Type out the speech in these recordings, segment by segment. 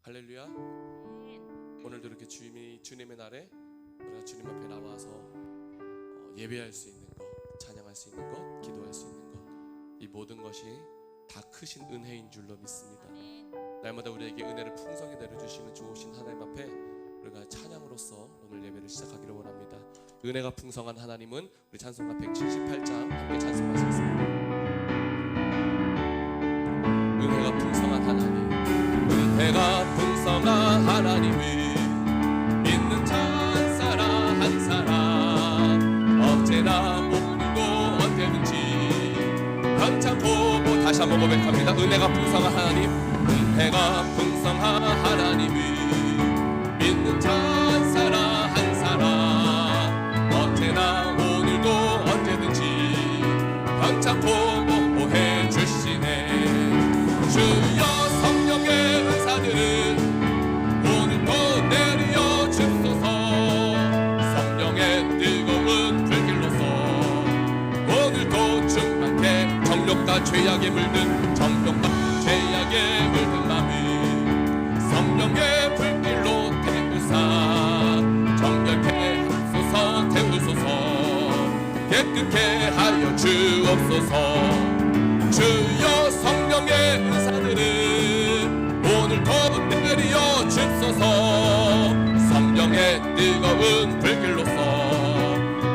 할렐루야. 오늘도 이렇게 주님의 날에 우리가 주님 앞에 나와서 예배할 수 있는 것, 찬양할 수 있는 것, 기도할 수 있는 것, 이 모든 것이 다 크신 은혜인 줄로 믿습니다. 날마다 우리에게 은혜를 풍성히 내려주시는 좋으신 하나님 앞에 우리가 찬양으로서 오늘 예배를 시작하기를 원합니다. 은혜가 풍성한 하나님은 우리 찬송가 178장 함께 찬송하시겠습니다. 은혜가 풍성한 하나님, 은혜가 풍성한 하나님을 믿는 한 사람 한 사람 언제나 오늘도 언제든지 변찮고 다시 한번 고백합니다. 은혜가 풍성한 하나님, 은혜가 풍성한 하나님을 믿는 한 사람 한 사람 언제나 오늘도 언제든지 변찮고 보호해 주시네. 주여 성령의 은사들을 오늘도 내려 주소서. 성령의 뜨거운 불길로서 오늘도 충만케 정욕과 죄악에 물든 죄악에 물든 맘을 성령의 불길로 태우사 정결케 하소서. 태우소서 깨끗게 하여 주옵소서. 주여 성령의 은사들을 오늘도 내려 주소서. 성령의 뜨거운 불길로서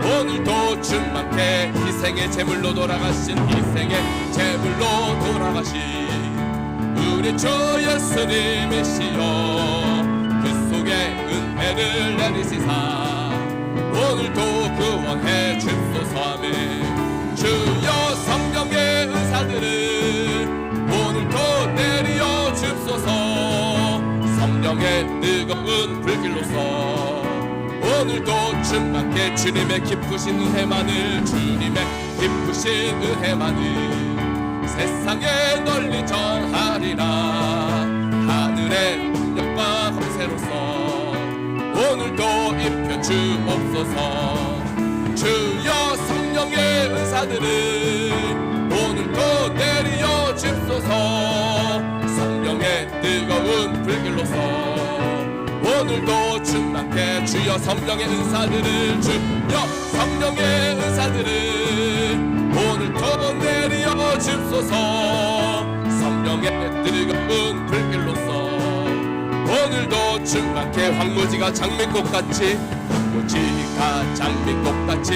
오늘도 충만케 희생의 제물로 돌아가신 희생의 제물로 돌아가신 우리 주 예수님이시여, 그 속에 은혜를 내리시사 오늘도 구원해 주소서. 아멘. 주여 성령의 은사들을 오늘도 내려 주소서. 성령의 뜨거운 불길로서 오늘도 충만케 주님의 기쁘신 은혜만을, 주님의 기쁘신 은혜만을 세상에 널리 전하리라. 하늘의 능력과 권세로서 오늘도 입혀 주옵소서. 주여 성령의 은사들을 오늘도 내려 주소서. 성령의 뜨거운 불길로서 오늘도 충만케 주여 성령의 은사들을, 주여 성령의 은사들을 오늘도 내려 주소서. 성령의 뜨거운 불길로서 오늘도 충만케 황무지가 장미꽃같이, 황무지가 장미꽃같이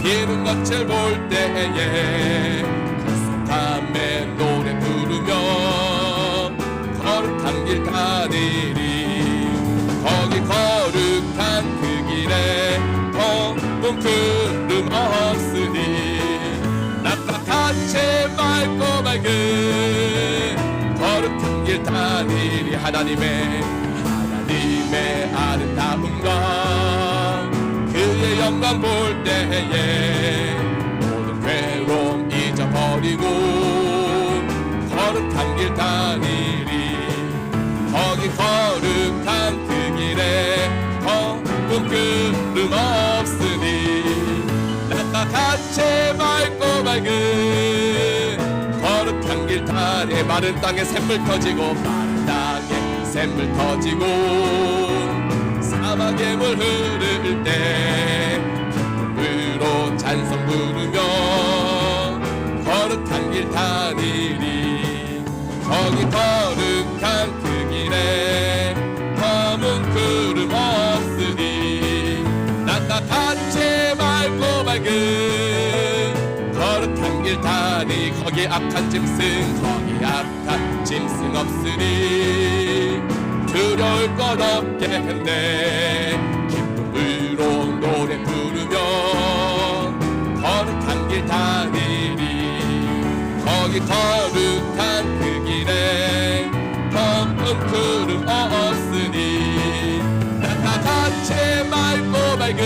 피는 낯을 볼 때에 구속함의 노래 부르며 거룩한 길 다니리. 거기 거룩한 그 길에 텅텅 구름 없으니 낮과 같이 맑고 맑은 거룩한 길 다니리. 하나님의 아름다움과 그의 영광 볼 때에 모든 괴로움 잊어버리고 거룩한 길 다니리. 거기 거룩한 그 길에 텅텅 구름 없으니 낮과 같이 맑고 맑은 거룩한 길 다니. 마른 땅에 샘물 터지고, 마른 땅에 샘물 터지고 사막에 물 흐를 때 기쁨으로 찬송 부르며 거룩한 길 다니리. 거기 거룩한 그 길에 검은 구름 없으니 낮과 같이 맑고 맑은 거룩한 길 다니. 거기 악한 짐승, 거기 악한 짐승 없으니 두려울 것 없게 했네. 기쁨으로 노래 부르며 거룩한 길 다니리. 거기 거룩한 그 길에 검은 구름 없으니 낮과 같이 맑고 맑은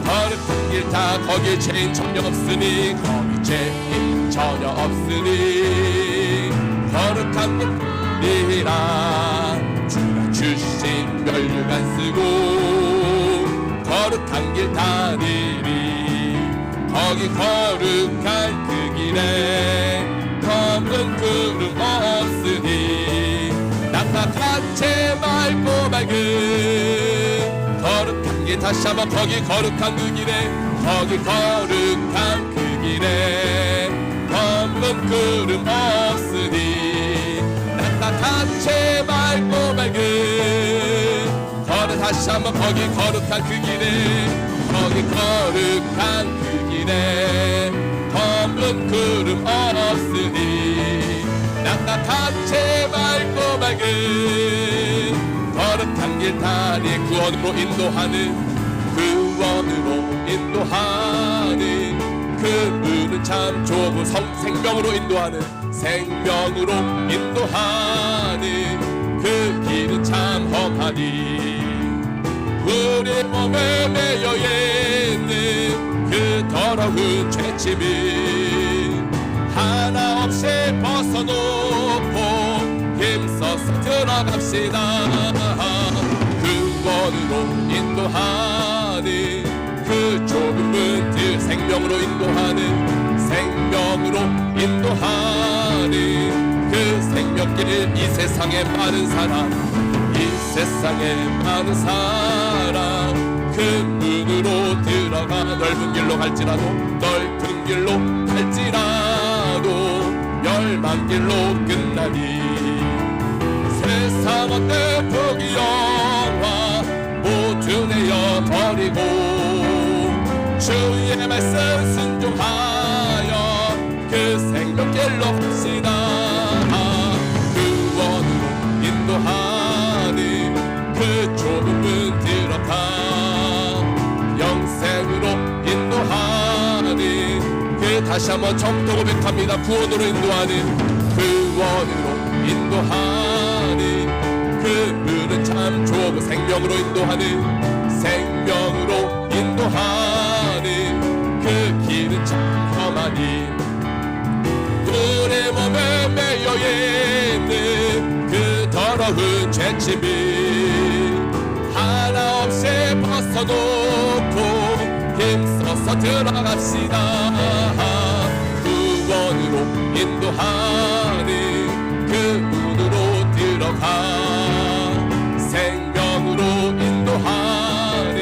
거룩한 길 다. 거기 죄인 전혀 없으니, 거기 죄인 전혀 없으니 거룩한 분이라. 주가 주신 멸류관 쓰고 거룩한 길 다니리. 거기 거룩한 그 길에 검은 구름 없으니 다시 한번 거기 거룩한 그 길에 거기 거룩한 그 길에 검은 구름 없으니 따뜻한 채 맑고 맑은 걸어 다시 한번 거기 거룩한 그 길에 거기 거룩한 그 길에 검은 구름 없으니 따뜻한 채 맑고 맑은 거룩한 길 다리에 구원으로 인도하는 그 문은 참 좁은 생명으로 인도하는 생명으로 인도하는 그 길은 참 험하니 우리 몸에 매여 있는 그 더러운 죄짐이 하나 없이 벗어놓고 힘써서 들어갑시다. 근원으로 인도하는 그 좁은 문들 생명으로 인도하는 생명으로 인도하는 그 생명길 이 세상에 많은 사람 이 세상에 많은 사람 그 문으로 들어가 넓은 길로 갈지라도 넓은 길로 갈지라도 멸망길로 끝나니 세상 어때 부귀영화 모두 내어버리고 주의 말씀 순종하여 그 생명길로 갑시다. 구원으로 인도하는 그 좁은 문 들어가 영생으로 인도하는 그 다시 한번 정토 고백합니다. 구원으로 인도하는 구원으로 인도하는 그 문은 참 좁은 생명으로 인도하는 생명으로 인도하는 그 길은 참 험하니 우리 몸에 매여 있는 그 더러운 죄짐이 하나 없이 벗어놓고 힘써서 들어갑시다. 구원으로 인도하는 그 문으로 들어가 생명으로 인도하는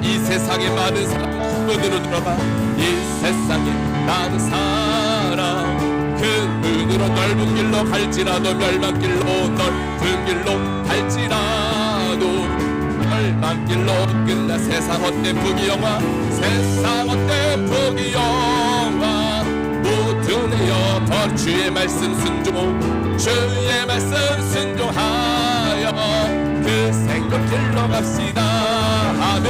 이 세상에 많은 사람 문으로 들어가 이 세상에 많은 사람 그 문으로 넓은 길로 갈지라도 멸망길로 넓은 길로 갈지라도 멸망길로 끝나 세상 헛된 부귀영화 세상 헛된 부귀영화 모두 내어 버려 주의 말씀 순종하여 주의 말씀 순종하여 그 생명길로 갑시다. 아멘.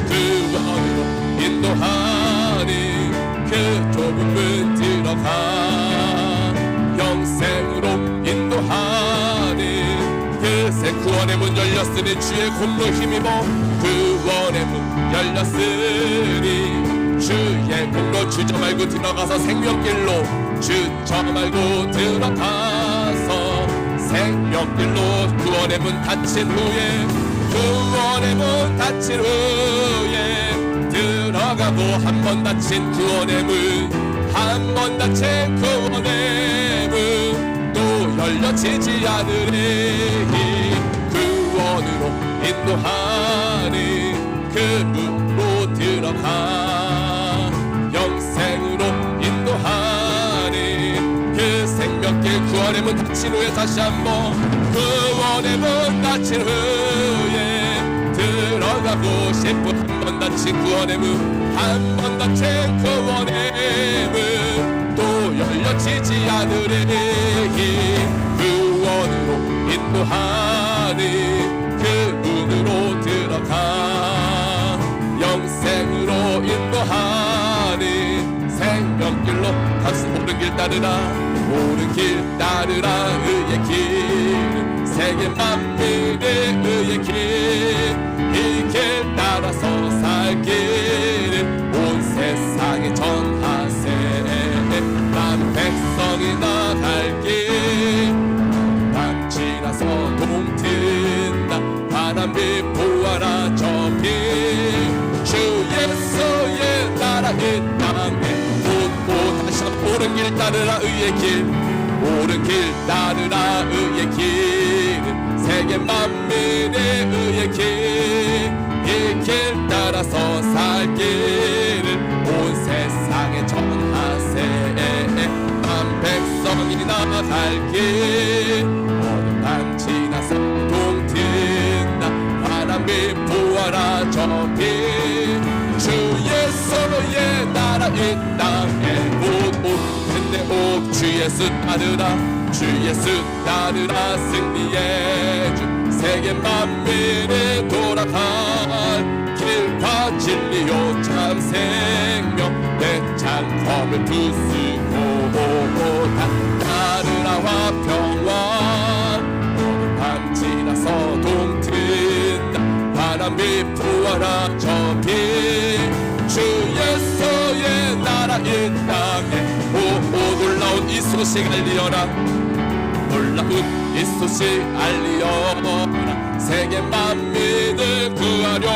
구원으로 인도하는 그 좁은 문 들어가 영생으로 인도하는 그 새 구원의 문 열렸으니 주의 공로 힘입어 구원의 문 열렸으니 주의 공로 주저 말고 들어가서 생명길로 주저 말고 들어가서 생명길로 구원의 문 닫힌 후에 구원의 문 닫힌 후에 들어가고 한 번 닫힌 구원의 문 한 번 닫힌 구원의 문 또 열려지지 않으리 구원으로 인도하는 그 문으로 들어가 영생으로 인도하는 그 생명길 구원의 문 닫힌 후에 다시 한번 구원의 문 닫힌 후에 들어가고 싶은 한 번 닫힌 구원의 문 한 번 닫힌 구원의 문 또 열려지지 않으리 구원으로 인도하는 그 문으로 들어가 영생으로 인도하는 생명길로 다시 옳은 길 따르라 옳은 길 따르라 의의 길 세계 만민의 의의 길 이 길 따라서 살기를 온 세상에 전하세 난 백성이 나갈 길 난 지나서 동튼다 바람이 보아라 저길 주 예수의 나라 이 땅에 옳고 다시 한번 옳은 길 따르라 의의 길 옳은 길 따르라 의의 길 세계 만민의 의의 길 이 이 길 따라서 살 길을 온 세상에 전하세. 만 백성이 나갈 길 어느 밤 지나서 동튼다. 바람이 부어라 저기 주 예수의 나라 이 땅에 근데 오 주 예수 따르라. 주 예수 따르라. 승리의 주 세계 만민이 돌아갈 길과 진리요 참 생명 내 창검을 두수고 다 따르라와 평화 어느 밤 지나서 동튼다. 바람이 부어라 저기 주 예수의 나라 이 땅에 놀라운 이 소식 알리어라. 놀라운 이 소식 알리어라. 세계 만민을 구하려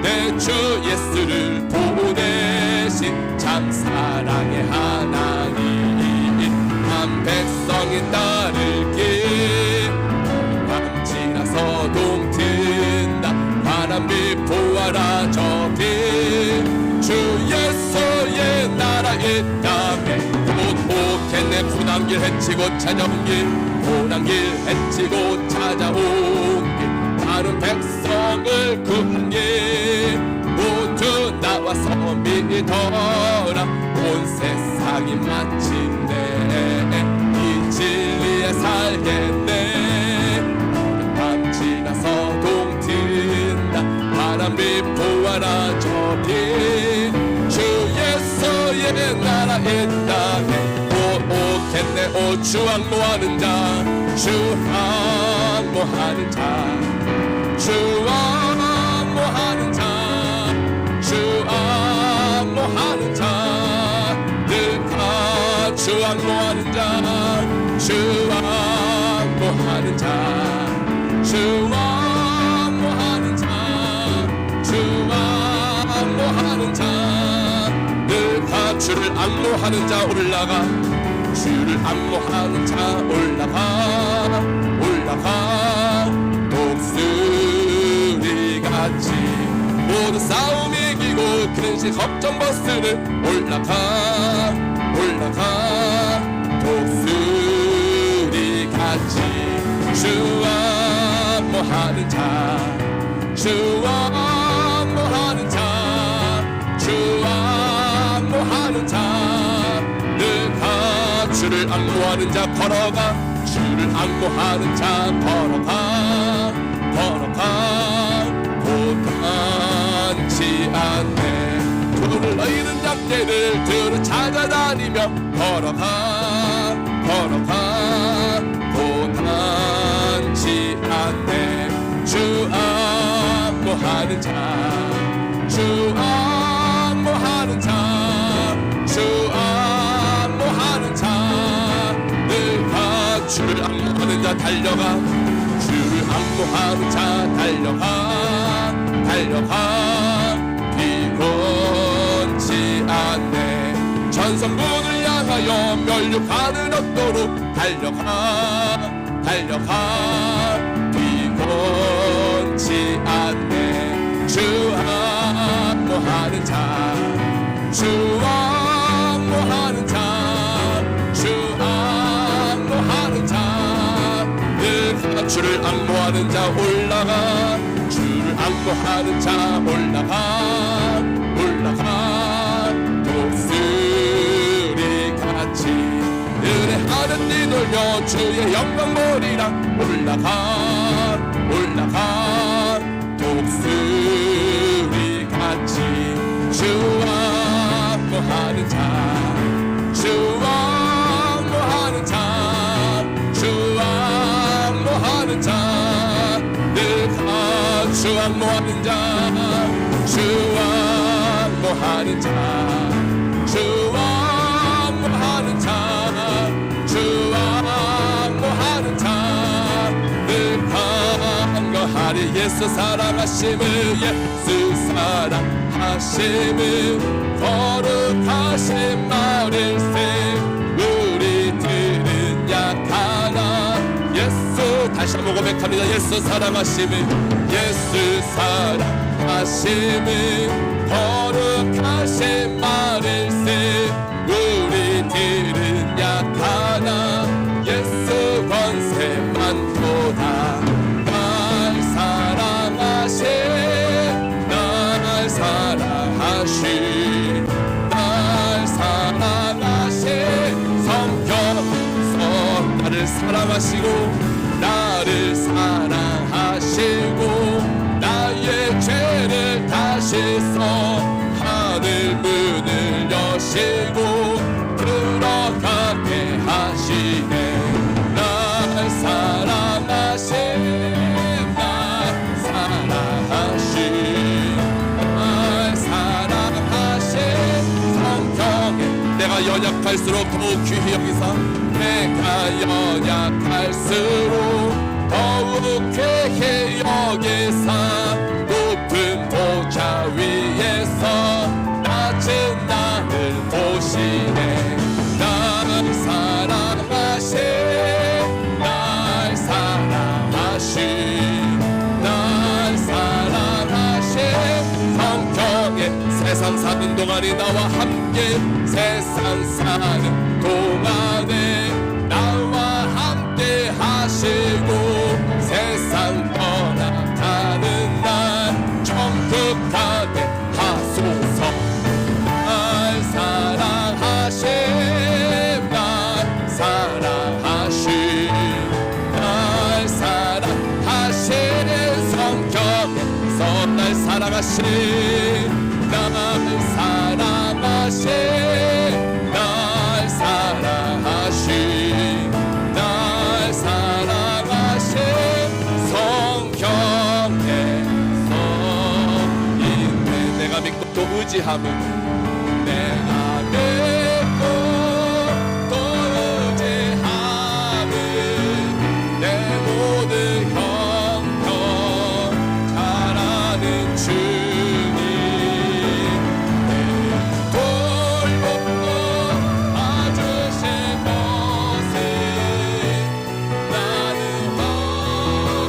내 주 예수를 보내신 참 사랑의 하나님 한 백성이 따를 길 밤 지나서 동튼다. 바람이 부어라 저기 주 예수의 나라 이 땅에 곧 오겠네. 고난길 헤치고 찾아온 길 고난길 헤치고 찾아온 길 다른 백성을 구한 길 모두 나와서 믿어라. 온 세상이 마침내 이 진리에 살겠네. 밤 지나서 동튼다. 바람이 부어라 저기 주 예수의 나라 이 땅에 오겠네. 오 주 항모하는 자 주 항모하는 자 주 항모하는 자 주 항모하는 자 늘 주 항모하는 자 주 항모하는 자 주 항모하는 자 주 항모하는 자 늘 주를 항모하는 자 올라가. 주를 항모하는 자 올라가 올라가. 독수리같이 모든 싸움 이기고 근심 걱정 벗으는 올라가 올라가. 독수리같이 주 항모하는 자 주 항모하는 자 주 항모하는 자 주를 항모하는 자 걸어가. 주를 항모하는 자 걸어가 걸어가. 고단치 않네. 돈을 너희는 약대를 들어 찾아다니며 걸어가 걸어가. 고단치 않네. 주 항모하는 자 주 항모하는 자 주 항모하는 자 늘 주를 항모하는 자 달려가. 주를 항모하는 자 달려가 달려가. 피곤치 않네. 전성문을 향하여 멸류관을 얻도록 달려가 달려가. 피곤치 않네. 주 항모하는 자 주 항모하는 자 주 항모하는 자 늘 주를 항모하는 자 올라가. 주를 항모하는 자 올라가 올라가. 독수리같이 은혜 하늘 뛰놀며 주의 영광 보리라. 올라가 올라가. 독수리같이 주 항모하는 자 주 항모하는 자 주 항모하는 자 늘 주 항모하는 자 주 항모하는 자 주 항모하는 자 주 항모하는 자 늘 반가하리. 예수 사랑하심을 예수 사랑하심을 거룩하신 말일세. 우리들은 약하나 예수 다시 한번 고백합니다. 예수 사랑하심을 예수 사랑 거룩하심은 거룩하신 말일세. 우리들은 약하나 예수 권세 많도다. 날 사랑하신 날 사랑하신 날 사랑하신 성경서 나를 사랑하시고 나를 사랑하시고 나의 죄를 다시 써 하늘 문을 여시고 들어가게 하시네. 날 사랑하신 날 사랑하신 날 사랑하신 성경에 내가 연약할수록 더욱 귀히 여기사 내가 연약할수록 더욱 귀히 여기사 높은 보좌 위에서 낮은 나를 보시네. 날 사랑하신 날 사랑하신 날 사랑하신 성경에 세상 사는 동안이 나와 함께 세상 사는 동안에 나와 함께 하시고 세상 떠나가는 날 천국가게 하소서. 날 사랑하신 날 사랑하신 날 사랑하신 성경에서 날 사랑하신 날 사랑하신 날 사랑하신 날 사랑하신 성경에서 있네. 내가 믿고 또 의지함은 내가 믿고 또 의지함은 내 모든 형편 잘하는 주님 돌보고 봐주실 것을 나는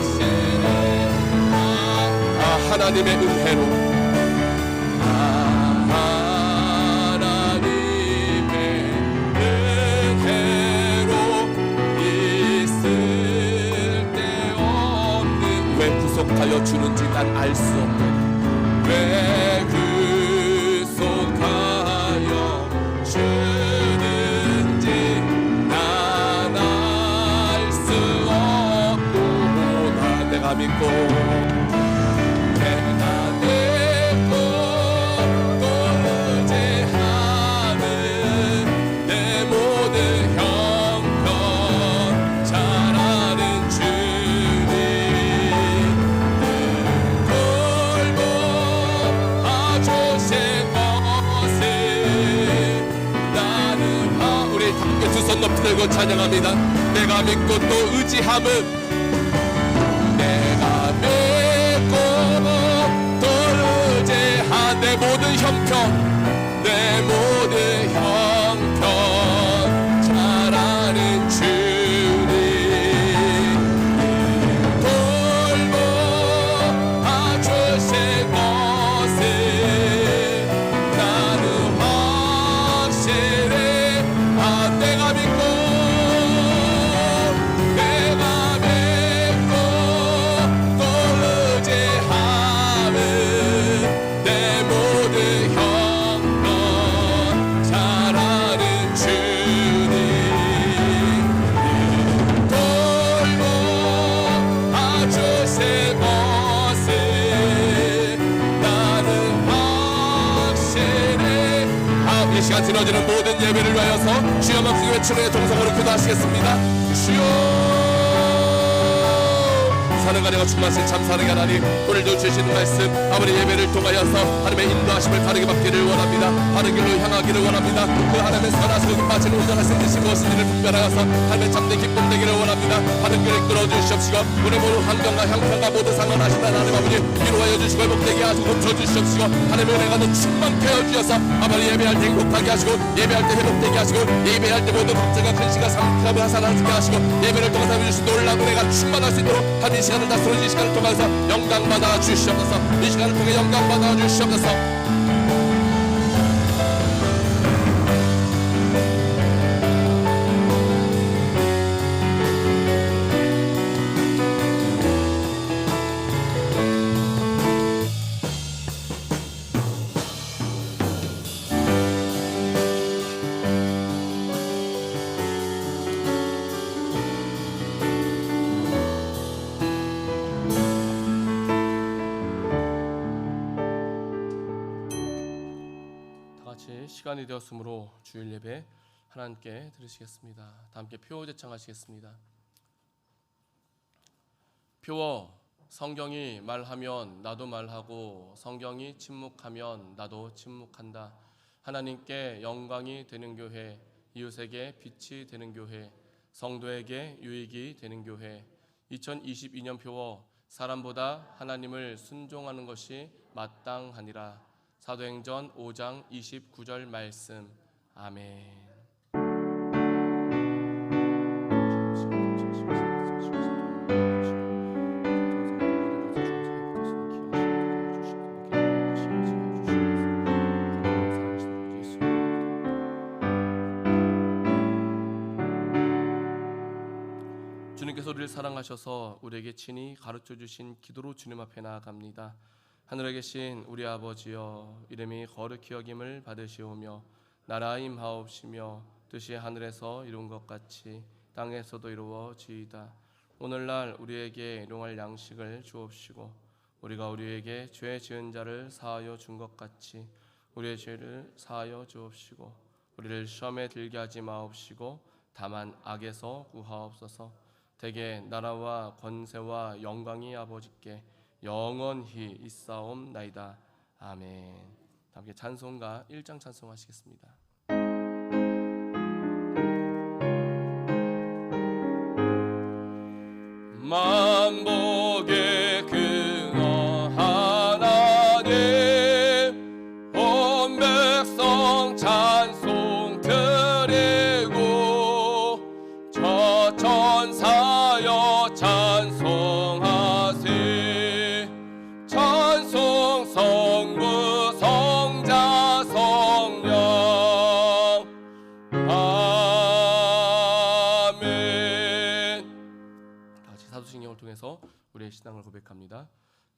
확신해. 하나님의 은혜로 하나님의 은혜로 있을 때 없는 왜 구속하여 주는지 난 알 수 없는 왜 구속하여 주는지 난 알 수 없도다. 내가 믿고 들고 찬양합니다. 내가 믿고 또 의지함은 내가 믿고 또 의지한 내 모든 형편 내 모든 형편 잘하는 주님 돌보 봐주실 것을 나는 확실해. 내가 믿고 또 의지함은 내 모든 형편 잘하는 주님 돌보 봐주실 것을 나는 확실해. 이 시간 드려지는 모든 예배를 위하여서 주여 맘속에 외치는 동성으로 기도하시겠습니다. 주여 사랑하리가 충만하신 참 사랑의 하나님 오늘도 주시는 말씀 아버지 예배를 통하여서 하나님의 인도하심을 가르게 받기를 원합니다. 바른 길로 향하기를 원합니다. 그 하나님의 선하시고 빠진 온전하신 듯이 무엇인지를 분별하여서 하나님의 참된 기쁨 되기를 원합니다. 바른 길을 끌어주시옵시고 우리 모든 환경과 형편과 모든 상관하신 하나님 아버지 위로하여 주시고 회복되게 하시고 고쳐주시옵시고 하나님의 은혜가 더 충만케 하여 주셔서 아버지 예배할 때 행복하게 하시고 예배할 때 회복되게 하시고 예배할 때 모든 걱정과 근심과 상함을 하사하게 하시고 예배를 통해서 주신 놀라운 은혜가 충만할 수 있도록 하나님 시간 시간을 다스리는 이 시간을 통해서 영광 받아 주시옵소서. 이 시간을 통해 영광 받아 주시옵소서. 시간이 되었으므로 주일 예배 하나님께 드리시겠습니다. 다 함께 표어 제창하시겠습니다. 표어. 성경이 말하면 나도 말하고 성경이 침묵하면 나도 침묵한다. 하나님께 영광이 되는 교회, 이웃에게 빛이 되는 교회, 성도에게 유익이 되는 교회. 2022년 표어. 사람보다 하나님을 순종하는 것이 마땅하니라. 사도행전 5장 29절 말씀. 아멘. 주님께서 우리를 사랑하셔서 우리에게 친히 가르쳐 주신 기도로 주님 앞에 나아갑니다. 하늘에 계신 우리 아버지여, 이름이 거룩히 여김을 받으시오며 나라 임하옵시며 뜻이 하늘에서 이룬 것 같이 땅에서도 이루어지이다. 오늘날 우리에게 일용할 양식을 주옵시고 우리가 우리에게 죄 지은 자를 사하여 준 것 같이 우리의 죄를 사하여 주옵시고 우리를 시험에 들게 하지 마옵시고 다만 악에서 구하옵소서. 대개 나라와 권세와 영광이 아버지께 영원히 있사옵나이다. 아멘. 함께 찬송가 1장 찬송하시겠습니다. 만복의 근원 하나님, 온 백성 찬송 드리고 저 천사여 찬송하세. 찬송 성부 성자 성령. 아멘. 다같이 사도신경을 통해서 우리의 신앙을 고백합니다.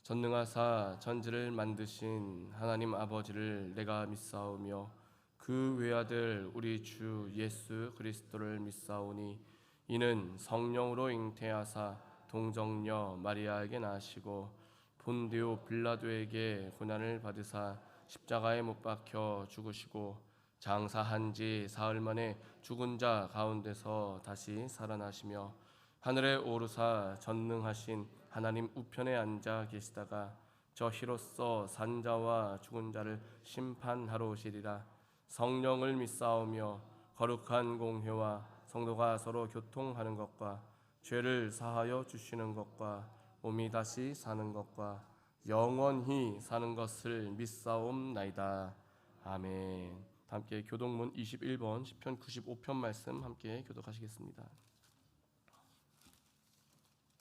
전능하사 전지를 만드신 하나님 아버지를 내가 믿사오며 그 외아들 우리 주 예수 그리스도를 믿사오니 이는 성령으로 잉태하사 동정녀 마리아에게 나시고 본디오 빌라도에게 고난을 받으사 십자가에 못 박혀 죽으시고 장사한 지 사흘 만에 죽은 자 가운데서 다시 살아나시며 하늘에 오르사 전능하신 하나님 우편에 앉아 계시다가 저희로서 산자와 죽은 자를 심판하러 오시리라. 성령을 믿사오며 거룩한 공회와 성도가 서로 교통하는 것과 죄를 사하여 주시는 것과 몸이 다시 사는 것과 영원히 사는 것을 믿사옵나이다. 아멘. 함께 교동문 21번 시편 95편 말씀 함께 교독하시겠습니다.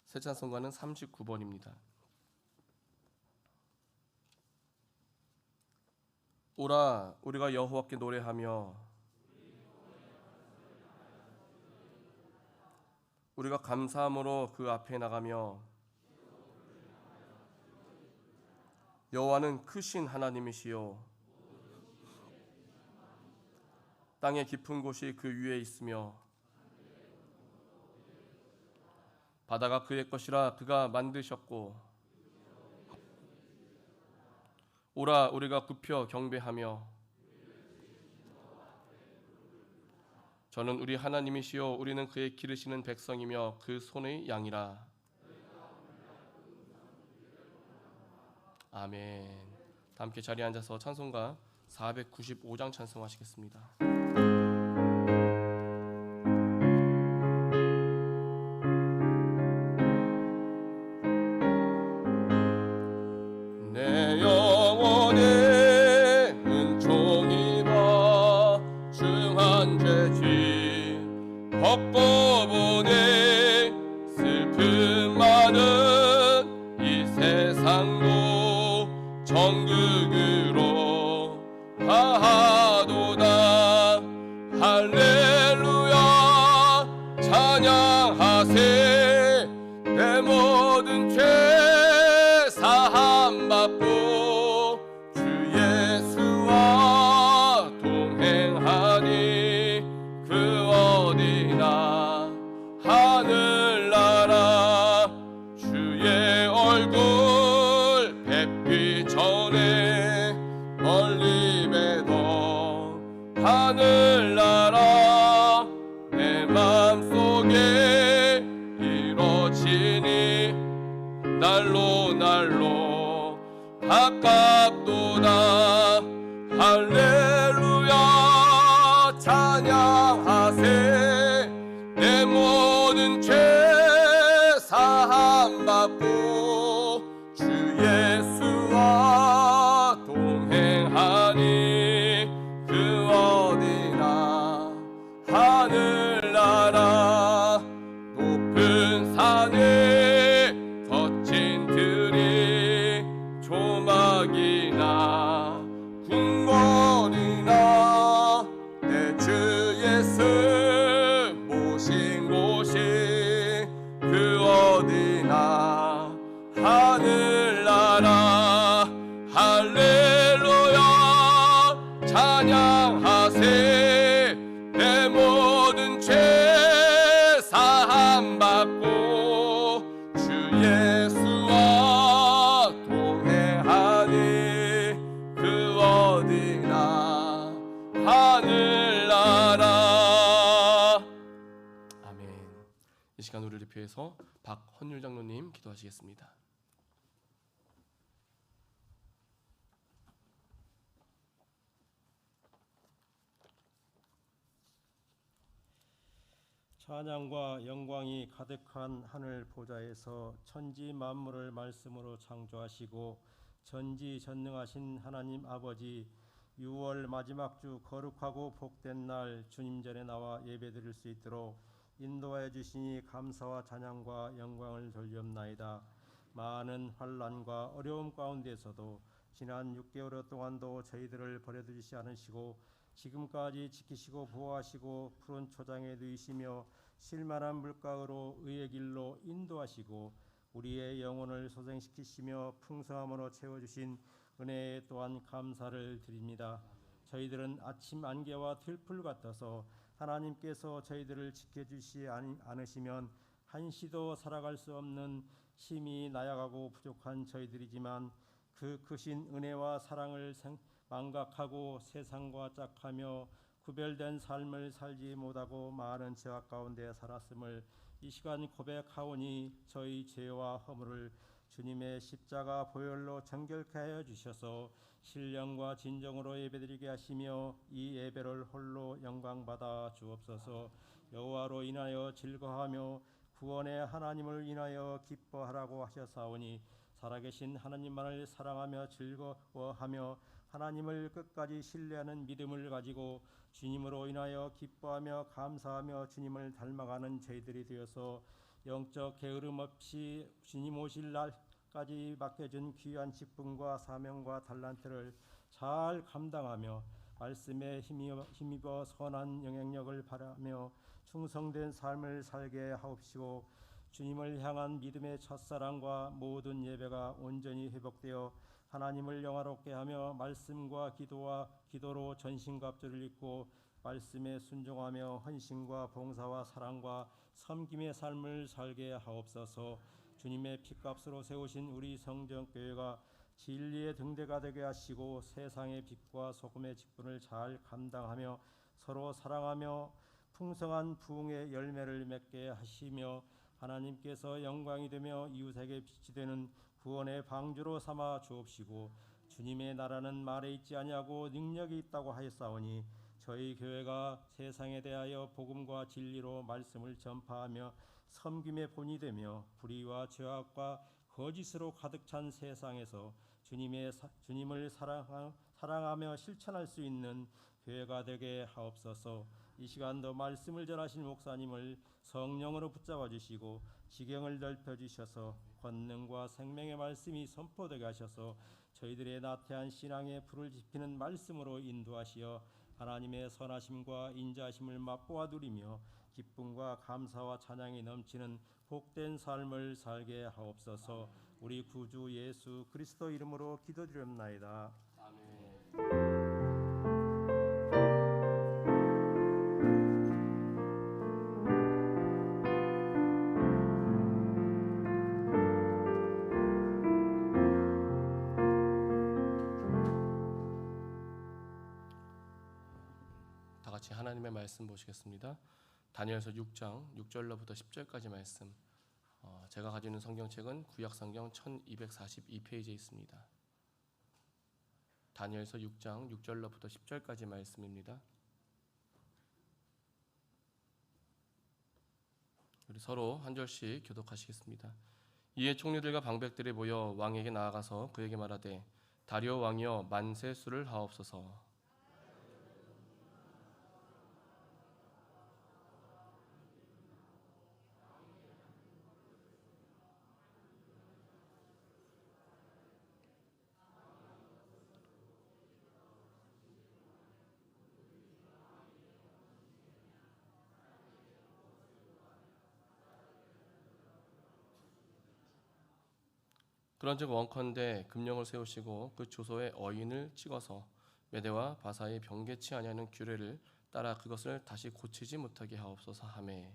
새 찬송가는 39번입니다. 오라 우리가 여호와께 노래하며 우리가 감사함으로 그 앞에 나가며 여호와는 크신 하나님이시요 땅의 깊은 곳이 그 위에 있으며 바다가 그의 것이라 그가 만드셨고 오라 우리가 굽혀 경배하며 저는 우리 하나님이시요 우리는 그의 기르시는 백성이며 그 손의 양이라. 아멘. 함께 자리에 앉아서 찬송가 495장 찬송하시겠습니다. 내 영혼의 은총이 봐 중한 죄짐 벗고 보내 슬픔 많은 어디나 하늘나라 주의 얼굴 뵙기 전에 멀리 뵈도 하늘나라 내 맘속에 이루어지니 날로 날로 가깝도다. 할렐루야 찬양하세. 내 모든 죄 사함 받고 주 예수와 동행하니 그 어디나 하늘나라 높은 산에 거친 들이 조막이나 궁궐이나 내 주 예수 모신 곳이 그 어디나 하늘나라. 할렐루야 찬양하세. 내 모든 죄 사함 받고 주 예수와 동행하니 그 어디나 하늘나라. 아멘. 이 시간 우리를 대표해서 박헌율 장로님 기도하시겠습니다. 찬양과 영광이 가득한 하늘 보좌에서 천지 만물을 말씀으로 창조하시고 전지전능하신 하나님 아버지, 6월 마지막 주 거룩하고 복된 날 주님 전에 나와 예배드릴 수 있도록 인도하여 주시니 감사와 찬양과 영광을 돌리옵나이다. 많은 환난과 어려움 가운데서도 지난 6개월 동안도 저희들을 버려두지 않으시고 지금까지 지키시고 보호하시고 푸른 초장에 누이시며 실만한 물가로 의의 길로 인도하시고 우리의 영혼을 소생시키시며 풍성함으로 채워주신 은혜에 또한 감사를 드립니다. 저희들은 아침 안개와 들풀 같아서 하나님께서 저희들을 지켜주시지 않으시면 한시도 살아갈 수 없는 힘이 나약하고 부족한 저희들이지만 그 크신 은혜와 사랑을 망각하고 세상과 짝하며 구별된 삶을 살지 못하고 많은 죄악 가운데 살았음을 이 시간 고백하오니 저희 죄와 허물을 주님의 십자가 보혈로 정결케 하여 주셔서 신령과 진정으로 예배드리게 하시며 이 예배를 홀로 영광받아 주옵소서. 여호와로 인하여 즐거워하며 구원의 하나님을 인하여 기뻐하라고 하셨사오니 살아계신 하나님만을 사랑하며 즐거워하며 하나님을 끝까지 신뢰하는 믿음을 가지고 주님으로 인하여 기뻐하며 감사하며 주님을 닮아가는 저희들이 되어서 영적 게으름 없이 주님 오실 날까지 맡겨준 귀한 직분과 사명과 달란트를 잘 감당하며 말씀에 힘입어 선한 영향력을 바라며 충성된 삶을 살게 하옵시고 주님을 향한 믿음의 첫사랑과 모든 예배가 온전히 회복되어 하나님을 영화롭게 하며 말씀과 기도로 전신갑주를 입고 말씀에 순종하며 헌신과 봉사와 사랑과 섬김의 삶을 살게 하옵소서. 주님의 피값으로 세우신 우리 성전교회가 진리의 등대가 되게 하시고 세상의 빛과 소금의 직분을 잘 감당하며 서로 사랑하며 풍성한 부흥의 열매를 맺게 하시며 하나님께서 영광이 되며 이웃에게 빛이 되는 구원의 방주로 삼아 주옵시고 주님의 나라는 말에 있지 아니하고 능력이 있다고 하였사오니 저희 교회가 세상에 대하여 복음과 진리로 말씀을 전파하며 섬김의 본이 되며 불의와 죄악과 거짓으로 가득 찬 세상에서 주님을 사랑하며 실천할 수 있는 교회가 되게 하옵소서. 이 시간도 말씀을 전하신 목사님을 성령으로 붙잡아 주시고 지경을 넓혀 주셔서 권능과 생명의 말씀이 선포되게 하셔서 저희들의 나태한 신앙에 불을 지피는 말씀으로 인도하시어 하나님의 선하심과 인자하심을 맛보아 누리며 기쁨과 감사와 찬양이 넘치는 복된 삶을 살게 하옵소서. 우리 구주 예수 그리스도 이름으로 기도드렸나이다. 아멘. 하나님의 말씀 보시겠습니다. 다니엘서 6장 6절로부터 10절까지 말씀. 제가 가지고 있는 성경책은 구약성경 1242페이지에 있습니다. 다니엘서 6장 6절로부터 10절까지 말씀입니다. 우리 서로 한 절씩 교독하시겠습니다. 이에 총리들과 방백들이 모여 왕에게 나아가서 그에게 말하되 다리오 왕이여 만세 수를 하옵소서. 그런즉 원컨대 금령을 세우시고 그 조서에 어인을 찍어서 메대와 바사의 병개치 아니하는 규례를 따라 그것을 다시 고치지 못하게 하옵소서 하매.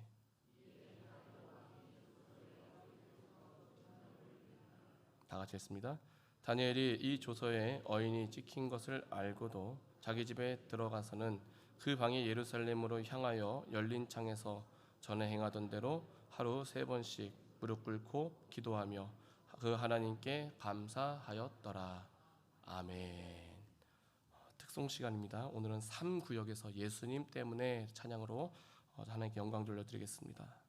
다 같이 했습니다. 다니엘이 이 조서에 어인이 찍힌 것을 알고도 자기 집에 들어가서는 그 방이 예루살렘으로 향하여 열린 창에서 전에 행하던 대로 하루 3번씩 무릎 꿇고 기도하며 그 하나님께 감사하였더라. 아멘. 특송 시간입니다. 오늘은 3구역에서 예수님 때문에 찬양으로 하나님께 영광 돌려드리겠습니다.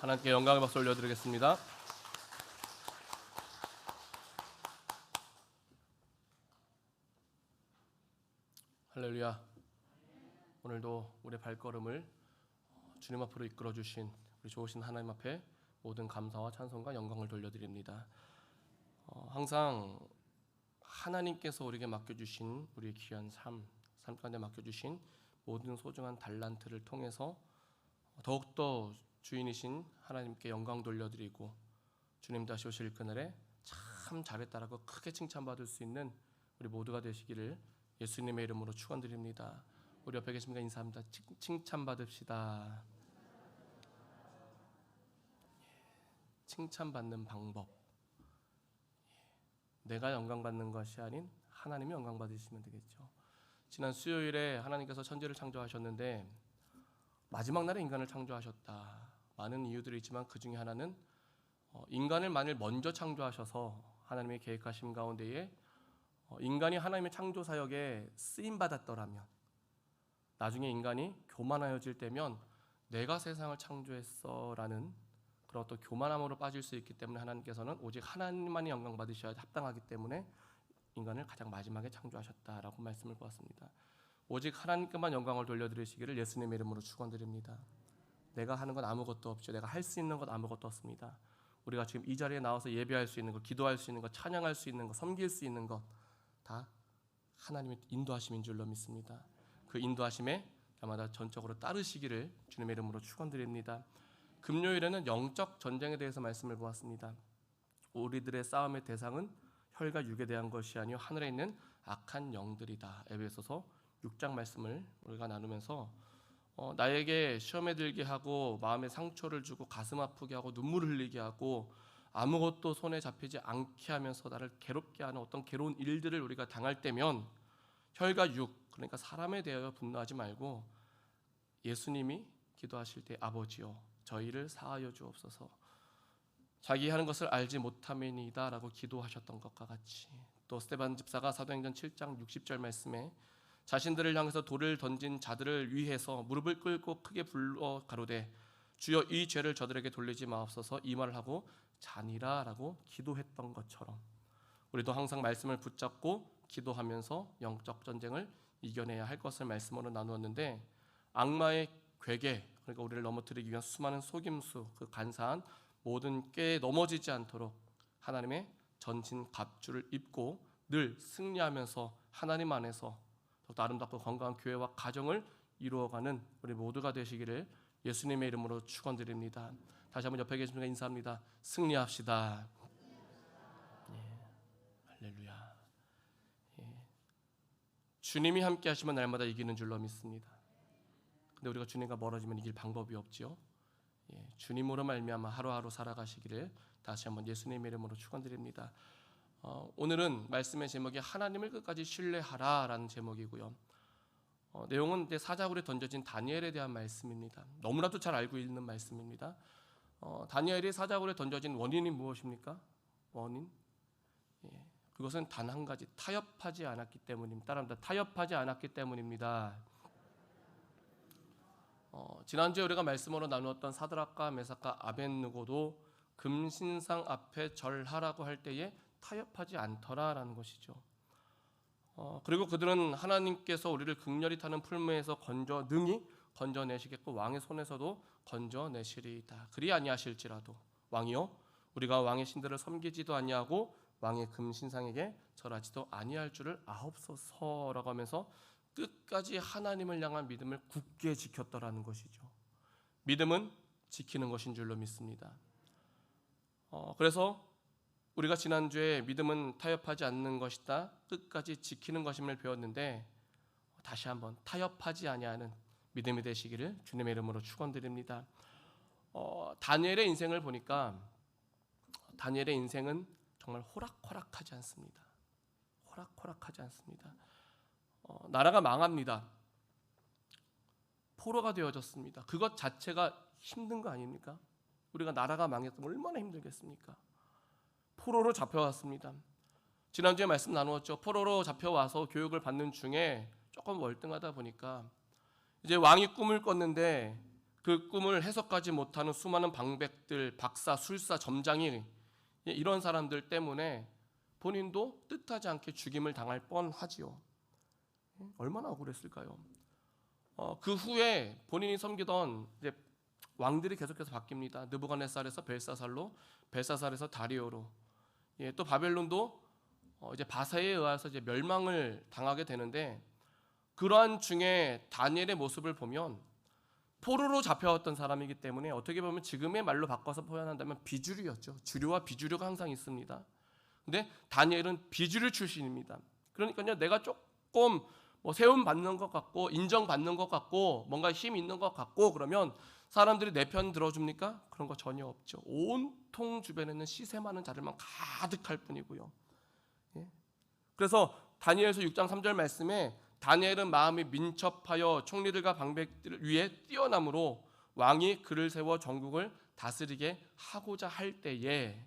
하나님께 영광의 박수 올려드리겠습니다. 할렐루야. 오늘도 우리의 발걸음을 주님 앞으로 이끌어 주신 우리 좋으신 하나님 앞에 모든 감사와 찬송과 영광을 돌려드립니다. 항상 하나님께서 우리에게 맡겨주신 우리의 귀한 삶 가운데 맡겨주신 모든 소중한 달란트를 통해서 더욱더 주인이신 하나님께 영광 돌려드리고 주님 다시 오실 그날에 잘 참 잘했다라고 크게 칭찬받을 수 있는 우리 모두가 되시기를 예수님의 이름으로 축원드립니다. 우리 옆에 계신 분 인사합니다. 칭찬받읍시다. 칭찬받는 방법, 내가 영광받는 것이 아닌 하나님이 영광받으시면 되겠죠. 지난 수요일에 하나님께서 천지를 창조하셨는데 마지막 날에 인간을 창조하셨다. 많은 이유들이 있지만 그 중에 하나는 인간을 만일 먼저 창조하셔서 하나님의 계획하심 가운데에 인간이 하나님의 창조 사역에 쓰임 받았더라면, 나중에 인간이 교만하여질 때면 내가 세상을 창조했어라는 그런 어떤 교만함으로 빠질 수 있기 때문에 하나님께서는 오직 하나님만이 영광 받으셔야 합당하기 때문에 인간을 가장 마지막에 창조하셨다라고 말씀을 보았습니다. 오직 하나님께만 영광을 돌려드리시기를 예수님의 이름으로 축원드립니다. 내가 하는 건 아무것도 없죠. 내가 할 수 있는 것 아무것도 없습니다. 우리가 지금 이 자리에 나와서 예배할 수 있는 것, 기도할 수 있는 것, 찬양할 수 있는 것, 섬길 수 있는 것 다 하나님의 인도하심인 줄로 믿습니다. 그 인도하심에 날마다 전적으로 따르시기를 주님의 이름으로 축원드립니다. 금요일에는 영적 전쟁에 대해서 말씀을 보았습니다. 우리들의 싸움의 대상은 혈과 육에 대한 것이 아니요 하늘에 있는 악한 영들이다. 에베소서 6장 말씀을 우리가 나누면서 나에게 시험에 들게 하고 마음에 상처를 주고 가슴 아프게 하고 눈물을 흘리게 하고 아무것도 손에 잡히지 않게 하면서 나를 괴롭게 하는 어떤 괴로운 일들을 우리가 당할 때면 혈과 육, 그러니까 사람에 대하여 분노하지 말고 예수님이 기도하실 때 아버지여 저희를 사하여 주옵소서, 자기 하는 것을 알지 못함이니이다 라고 기도하셨던 것과 같이, 또 스데반 집사가 사도행전 7장 60절 말씀에 자신들을 향해서 돌을 던진 자들을 위해서 무릎을 꿇고 크게 불러 가로되 주여 이 죄를 저들에게 돌리지 마옵소서 이 말을 하고 자니라 라고 기도했던 것처럼 우리도 항상 말씀을 붙잡고 기도하면서 영적 전쟁을 이겨내야 할 것을 말씀으로 나누었는데, 악마의 괴계, 그러니까 우리를 넘어뜨리기 위한 수많은 속임수, 그 간사한 모든 꾀에 넘어지지 않도록 하나님의 전신 갑주를 입고 늘 승리하면서 하나님 안에서 더욱 아름답고 건강한 교회와 가정을 이루어가는 우리 모두가 되시기를 예수님의 이름으로 축원드립니다. 다시 한번 옆에 계신 분과 인사합니다. 승리합시다. 할렐루야. 주님이 함께 하시면 날마다 이기는 줄로 믿습니다. 근데 우리가 주님과 멀어지면 이길 방법이 없지요. 주님으로 말미암아 하루하루 살아가시기를 다시 한번 예수님의 이름으로 축원드립니다. 오늘은 말씀의 제목이 하나님을 끝까지 신뢰하라라는 제목이고요. 내용은 사자굴에 던져진 다니엘에 대한 말씀입니다. 너무나도 잘 알고 있는 말씀입니다. 다니엘이 사자굴에 던져진 원인이 무엇입니까? 원인? 그것은 단 한 가지, 타협하지 않았기 때문입니다. 따라합니다. 타협하지 않았기 때문입니다. 지난주에 우리가 말씀으로 나누었던 사드락과 메삭과 아벳느고도 금신상 앞에 절하라고 할 때에 타협하지 않더라라는 것이죠. 그리고 그들은 하나님께서 우리를 극렬히 타는 풀무에서 능히 건져내시겠고 왕의 손에서도 건져내시리이다. 그리 아니하실지라도 왕이요 우리가 왕의 신들을 섬기지도 아니하고 왕의 금신상에게 절하지도 아니할 줄을 아옵소서라고 하면서 끝까지 하나님을 향한 믿음을 굳게 지켰더라는 것이죠. 믿음은 지키는 것인 줄로 믿습니다. 그래서 우리가 지난주에 믿음은 타협하지 않는 것이다, 끝까지 지키는 것임을 배웠는데, 다시 한번 타협하지 아니하는 믿음이 되시기를 주님의 이름으로 축원드립니다. 다니엘의 인생을 보니까 다니엘의 인생은 정말 호락호락하지 않습니다. 호락호락하지 않습니다. 나라가 망합니다. 포로가 되어졌습니다. 그것 자체가 힘든 거 아닙니까? 우리가 나라가 망했으면 얼마나 힘들겠습니까? 포로로 잡혀왔습니다. 지난주에 말씀 나누었죠. 포로로 잡혀와서 교육을 받는 중에 조금 월등하다 보니까 이제 왕이 꿈을 꿨는데 그 꿈을 해석하지 못하는 수많은 방백들, 박사, 술사, 점장이 이런 사람들 때문에 본인도 뜻하지 않게 죽임을 당할 뻔하지요. 얼마나 억울했을까요? 그 후에 본인이 섬기던 이제 왕들이 계속해서 바뀝니다. 느부갓네살에서 벨사살로, 벨사살에서 다리오로, 또 바벨론도 이제 바사에 의해서 이제 멸망을 당하게 되는데, 그러한 중에 다니엘의 모습을 보면 포로로 잡혀왔던 사람이기 때문에 어떻게 보면 지금의 말로 바꿔서 표현한다면 비주류였죠. 주류와 비주류가 항상 있습니다. 근데 다니엘은 비주류 출신입니다. 그러니까요, 내가 조금 세움 받는 것 같고 인정받는 것 같고 뭔가 힘 있는 것 같고 그러면 사람들이 내 편 들어줍니까? 그런 거 전혀 없죠. 온통 주변에는 시세 많은 자들만 가득할 뿐이고요. 예? 그래서 다니엘서 6장 3절 말씀에 다니엘은 마음이 민첩하여 총리들과 방백들 위에 뛰어남으로 왕이 그를 세워 전국을 다스리게 하고자 할 때에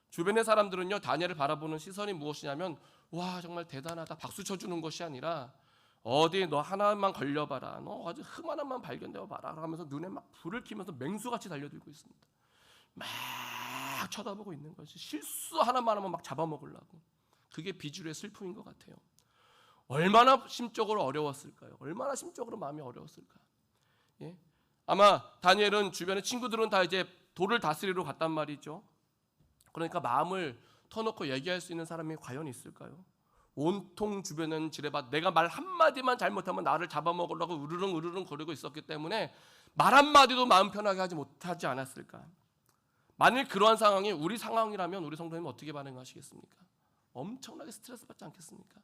주변의 사람들은요, 다니엘을 바라보는 시선이 무엇이냐면 와, 정말 대단하다, 박수 쳐주는 것이 아니라 어디 너 하나만 걸려봐라, 너 아주 흠 하나만 발견되어봐라 하면서 눈에 막 불을 켜면서 맹수같이 달려들고 있습니다. 막 쳐다보고 있는 것이 실수 하나만 하면 막 잡아먹으려고. 그게 비주류의 슬픔인 것 같아요. 얼마나 심적으로 어려웠을까요? 얼마나 심적으로 마음이 어려웠을까? 예? 아마 다니엘은 주변의 친구들은 다 이제 도를 다스리러 갔단 말이죠. 그러니까 마음을 터놓고 얘기할 수 있는 사람이 과연 있을까요? 온통 주변은 지뢰밭, 내가 말 한마디만 잘못하면 나를 잡아먹으려고 으르릉 거리고 있었기 때문에 말 한마디도 마음 편하게 못하지 않았을까? 만일 그러한 상황이 우리 상황이라면 우리 성도님 어떻게 반응하시겠습니까? 엄청나게 스트레스 받지 않겠습니까?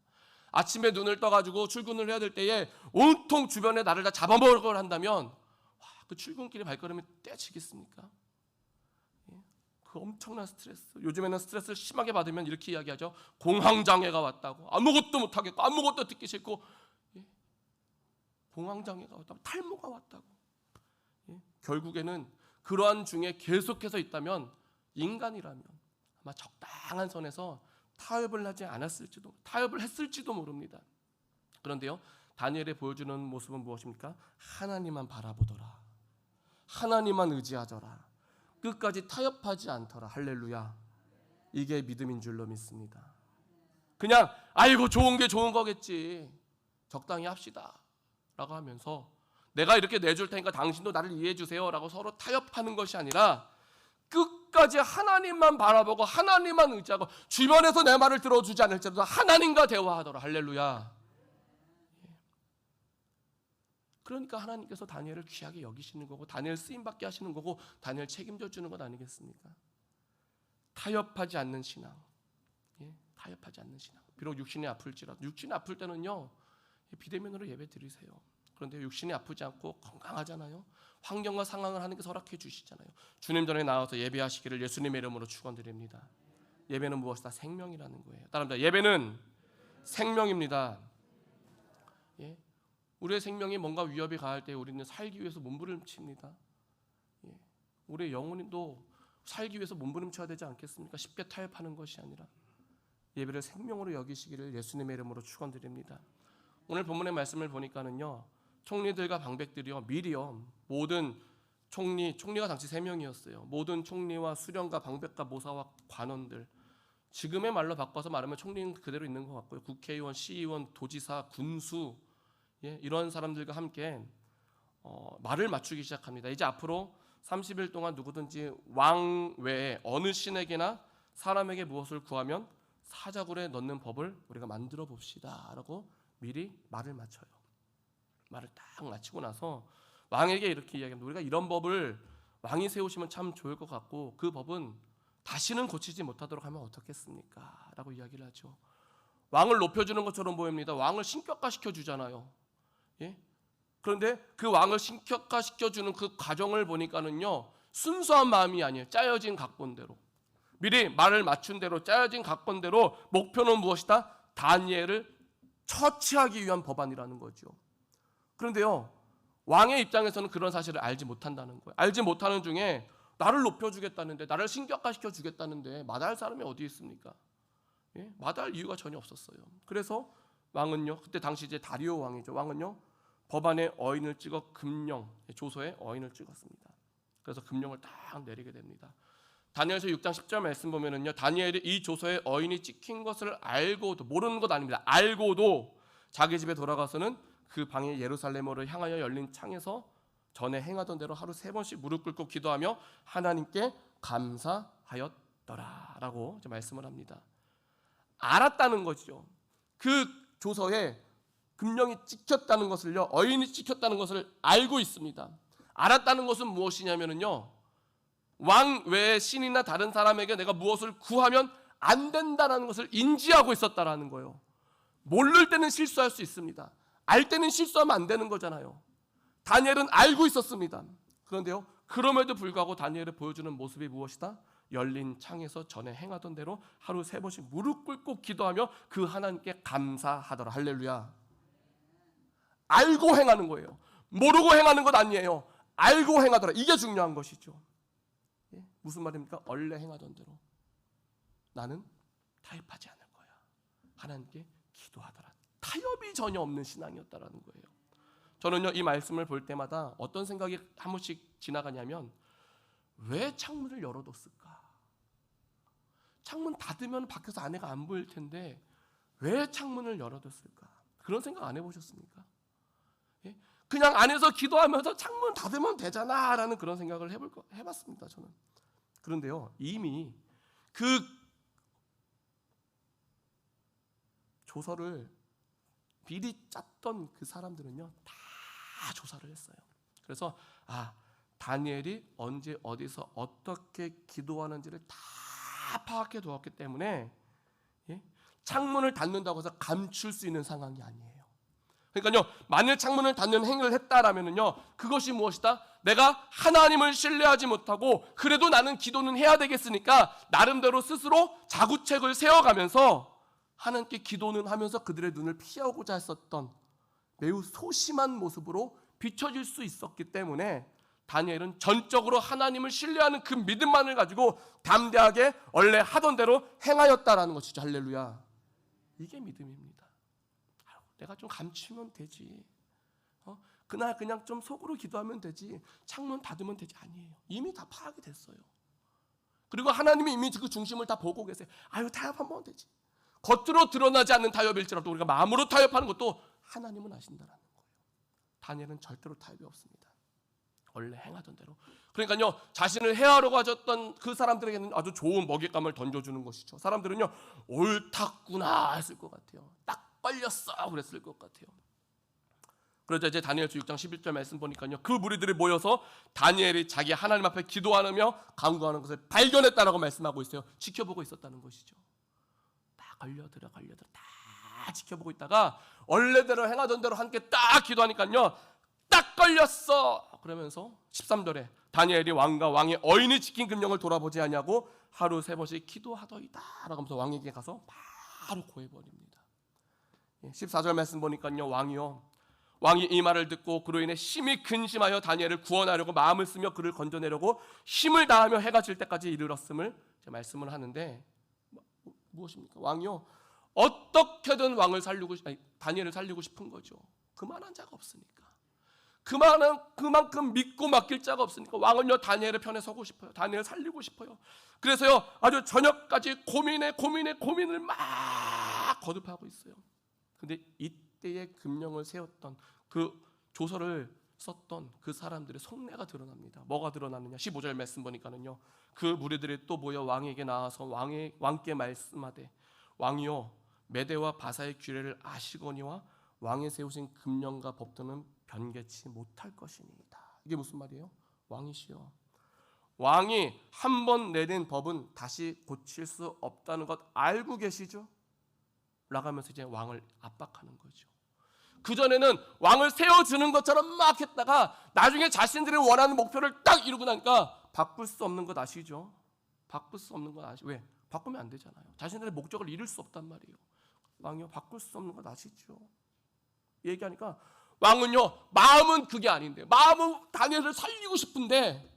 아침에 눈을 떠가지고 출근을 해야 될 때에 온통 주변에 나를 다 잡아먹으려고 한다면 그 출근길에 발걸음이 떼지겠습니까? 그 엄청난 스트레스. 요즘에는 스트레스를 심하게 받으면 이렇게 이야기하죠. 공황장애가 왔다고. 아무것도 못하겠고 아무것도 듣기 싫고, 공황장애가 왔다고, 탈모가 왔다고. 결국에는 그러한 중에 계속해서 있다면 인간이라면 아마 적당한 선에서 타협을 하지 않았을지도, 타협을 했을지도 모릅니다. 그런데요, 다니엘이 보여주는 모습은 무엇입니까? 하나님만 바라보더라, 하나님만 의지하더라, 끝까지 타협하지 않더라. 할렐루야. 이게 믿음인 줄로 믿습니다. 그냥 아이고 좋은 게 좋은 거겠지, 적당히 합시다 라고 하면서 내가 이렇게 내줄 테니까 당신도 나를 이해해 주세요 라고 서로 타협하는 것이 아니라 끝까지 하나님만 바라보고 하나님만 의지하고 주변에서 내 말을 들어주지 않을지라도 하나님과 대화하더라. 할렐루야. 그러니까 하나님께서 다니엘을 귀하게 여기시는 거고 다니엘 쓰임받게 하시는 거고 다니엘 책임져 주는 것 아니겠습니까? 타협하지 않는 신앙. 타협하지 않는 신앙. 비록 육신이 아플지라도, 육신이 아플 때는요 비대면으로 예배 드리세요. 그런데 육신이 아프지 않고 건강하잖아요. 환경과 상황을 하나님께서 허락해 주시잖아요. 주님 전에 나와서 예배하시기를 예수님의 이름으로 축원드립니다. 예배는 무엇이다? 생명이라는 거예요. 따라합니다. 예배는 생명입니다. 우리의 생명이 뭔가 위협이 가할 때 우리는 살기 위해서 몸부림칩니다. 우리의 영혼도 살기 위해서 몸부림쳐야 되지 않겠습니까? 쉽게 타협하는 것이 아니라 예배를 생명으로 여기시기를 예수님의 이름으로 축원드립니다. 오늘 본문의 말씀을 보니까는요, 총리들과 방백들이요 미리요 모든 총리가 당시 3명이었어요. 모든 총리와 수령과 방백과 모사와 관원들, 지금의 말로 바꿔서 말하면 총리는 그대로 있는 것 같고요. 국회의원, 시의원, 도지사, 군수, 이런 사람들과 함께 말을 맞추기 시작합니다. 이제 앞으로 30일 동안 누구든지 왕 외에 어느 신에게나 사람에게 무엇을 구하면 사자굴에 넣는 법을 우리가 만들어 봅시다 라고 미리 말을 맞춰요. 말을 딱 마치고 나서 왕에게 이렇게 이야기합니다. 우리가 이런 법을 왕이 세우시면 참 좋을 것 같고 그 법은 다시는 고치지 못하도록 하면 어떻겠습니까? 라고 이야기를 하죠. 왕을 높여주는 것처럼 보입니다. 왕을 신격화시켜 주잖아요. 그런데 그 왕을 신격화시켜주는 그 과정을 보니까는요 순수한 마음이 아니에요. 짜여진 각본대로, 미리 말을 맞춘 대로 짜여진 각본대로 목표는 무엇이다? 다니엘을 처치하기 위한 법안이라는 거죠. 그런데요 왕의 입장에서는 그런 사실을 알지 못한다는 거예요. 알지 못하는 중에 나를 높여주겠다는데, 나를 신격화시켜 주겠다는데 마다할 사람이 어디 있습니까? 마다할 이유가 전혀 없었어요. 그래서 왕은요, 그때 당시 이제 다리오 왕이죠. 왕은요 법안에 어인을 찍어 금령, 조서에 어인을 찍었습니다. 그래서 금령을 딱 내리게 됩니다. 다니엘서 6장 10절 말씀 보면은요, 다니엘이 이 조서에 어인이 찍힌 것을 알고도, 모르는 것 아닙니다. 알고도 자기 집에 돌아가서는 그 방이 예루살렘으로 향하여 열린 창에서 전에 행하던 대로 하루 3번씩 무릎 꿇고 기도하며 하나님께 감사하였더라라고 말씀을 합니다. 알았다는 거죠. 그 조서에 금령이 찍혔다는 것을요, 어인이 찍혔다는 것을 알고 있습니다. 알았다는 것은 무엇이냐면요, 왕 외의 신이나 다른 사람에게 내가 무엇을 구하면 안 된다는 것을 인지하고 있었다라는 거예요. 모를 때는 실수할 수 있습니다. 알 때는 실수하면 안 되는 거잖아요. 다니엘은 알고 있었습니다. 그런데요, 그럼에도 불구하고 다니엘이 보여주는 모습이 무엇이다? 열린 창에서 전에 행하던 대로 하루 3번씩 무릎 꿇고 기도하며 그 하나님께 감사하더라. 할렐루야. 알고 행하는 거예요. 모르고 행하는 것 아니에요. 알고 행하더라. 이게 중요한 것이죠. 예? 무슨 말입니까? 원래 행하던 대로 나는 타협하지 않을 거야. 하나님께 기도하더라. 타협이 전혀 없는 신앙이었다라는 거예요. 저는요, 이 말씀을 볼 때마다 어떤 생각이 한 번씩 지나가냐면, 왜 창문을 열어뒀을까? 창문 닫으면 밖에서 아내가 안 보일 텐데 왜 창문을 열어뒀을까? 그런 생각 안 해보셨습니까? 예? 그냥 안에서 기도하면서 창문 닫으면 되잖아 라는 그런 생각을 해봤습니다. 저는. 그런데요, 이미 그 조서를 미리 짰던 그 사람들은요, 다 조사를 했어요. 그래서 다니엘이 언제 어디서 어떻게 기도하는지를 다 파악해 두었기 때문에 창문을 닫는다고 해서 감출 수 있는 상황이 아니에요. 그러니까요, 만일 창문을 닫는 행위를 했다라면은요, 그것이 무엇이다? 내가 하나님을 신뢰하지 못하고 그래도 나는 기도는 해야 되겠으니까 나름대로 스스로 자구책을 세워가면서 하나님께 기도는 하면서 그들의 눈을 피하고자 했었던 매우 소심한 모습으로 비춰질 수 있었기 때문에 다니엘은 전적으로 하나님을 신뢰하는 그 믿음만을 가지고 담대하게 원래 하던 대로 행하였다라는 것이죠. 할렐루야. 이게 믿음입니다. 내가 좀 감추면 되지. 그날 그냥 좀 속으로 기도하면 되지. 창문 닫으면 되지. 아니에요. 이미 다 파악이 됐어요. 그리고 하나님이 이미 그 중심을 다 보고 계세요. 타협하면 되지. 겉으로 드러나지 않는 타협일지라도 우리가 마음으로 타협하는 것도 하나님은 아신다라는 거예요. 다니엘은 절대로 타협이 없습니다. 원래 행하던 대로. 그러니까요, 자신을 해하려고 하셨던 그 사람들에게는 아주 좋은 먹잇감을 던져주는 것이죠. 사람들은요, 옳았구나 했을 것 같아요. 딱 걸렸어 그랬을 것 같아요. 그러자 이제 다니엘서 6장 11절 말씀 보니까요, 그 무리들이 모여서 다니엘이 자기 하나님 앞에 기도하며 간구하는 것을 발견했다라고 말씀하고 있어요. 지켜보고 있었다는 것이죠. 다 걸려들어 다 지켜보고 있다가 원래대로 행하던 대로 함께 딱 기도하니까요, 딱 걸렸어 그러면서 13절에 다니엘이 왕과 왕의 어인이 지킨 금령을 돌아보지 아니하고 하루 3번씩 기도하더이다 라고 하면서 왕에게 가서 바로 고해버립니다. 14절 말씀 보니까요, 왕이 이 말을 듣고 그로 인해 심히 근심하여 다니엘을 구원하려고 마음을 쓰며 그를 건져내려고 힘을 다하며 해가 질 때까지 이르렀음을 말씀을 하는데, 무엇입니까? 왕이요, 어떻게든 다니엘을 살리고 싶은 거죠. 그만한 자가 없으니까. 그만큼 믿고 맡길 자가 없으니까 왕은요, 다니엘의 편에 서고 싶어요. 다니엘을 살리고 싶어요. 그래서요, 아주 저녁까지 고민을 막 거듭하고 있어요. 근데 이때의 금령을 세웠던 그 조서를 썼던 그 사람들의 속내가 드러납니다. 뭐가 드러나느냐? 15절 말씀 보니까는요, 그 무리들이 또 모여 왕에게 나와서 왕께 말씀하되, 왕이요, 메대와 바사의 규례를 아시거니와 왕이 세우신 금령과 법도는 변개치 못할 것이니이다. 이게 무슨 말이에요? 왕이시여, 왕이 한 번 내린 법은 다시 고칠 수 없다는 것 알고 계시죠? 라가면서 이제 왕을 압박하는 거죠. 그전에는 왕을 세워주는 것처럼 막 했다가 나중에 자신들이 원하는 목표를 딱 이루고 나니까 바꿀 수 없는 것 아시죠? 바꿀 수 없는 것 아시죠? 왜? 바꾸면 안 되잖아요. 자신들의 목적을 이룰 수 없단 말이에요. 왕이요, 바꿀 수 없는 것 아시죠? 얘기하니까 왕은요, 마음은 그게 아닌데, 마음은 다니엘을 살리고 싶은데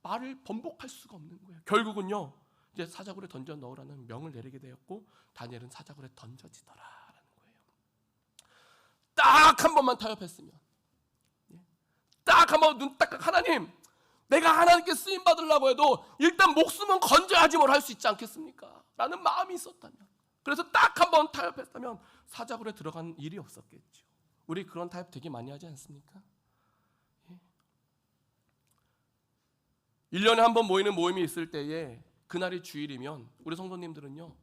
말을 번복할 수가 없는 거예요. 결국은요, 이제 사자굴에 던져 넣으라는 명을 내리게 되었고 다니엘은 사자굴에 던져지더라라는 거예요. 딱 한 번만 타협했으면, 딱 한 번 눈 딱, 하나님, 내가 하나님께 쓰임 받으려고 해도 일단 목숨은 건져야지 뭘 할 수 있지 않겠습니까? 라는 마음이 있었다면, 그래서 딱 한 번 타협했다면 사자굴에 들어간 일이 없었겠죠. 우리 그런 타협 되게 많이 하지 않습니까? 1년에 한 번 모이는 모임이 있을 때에 그날이 주일이면 우리 성도님들은요,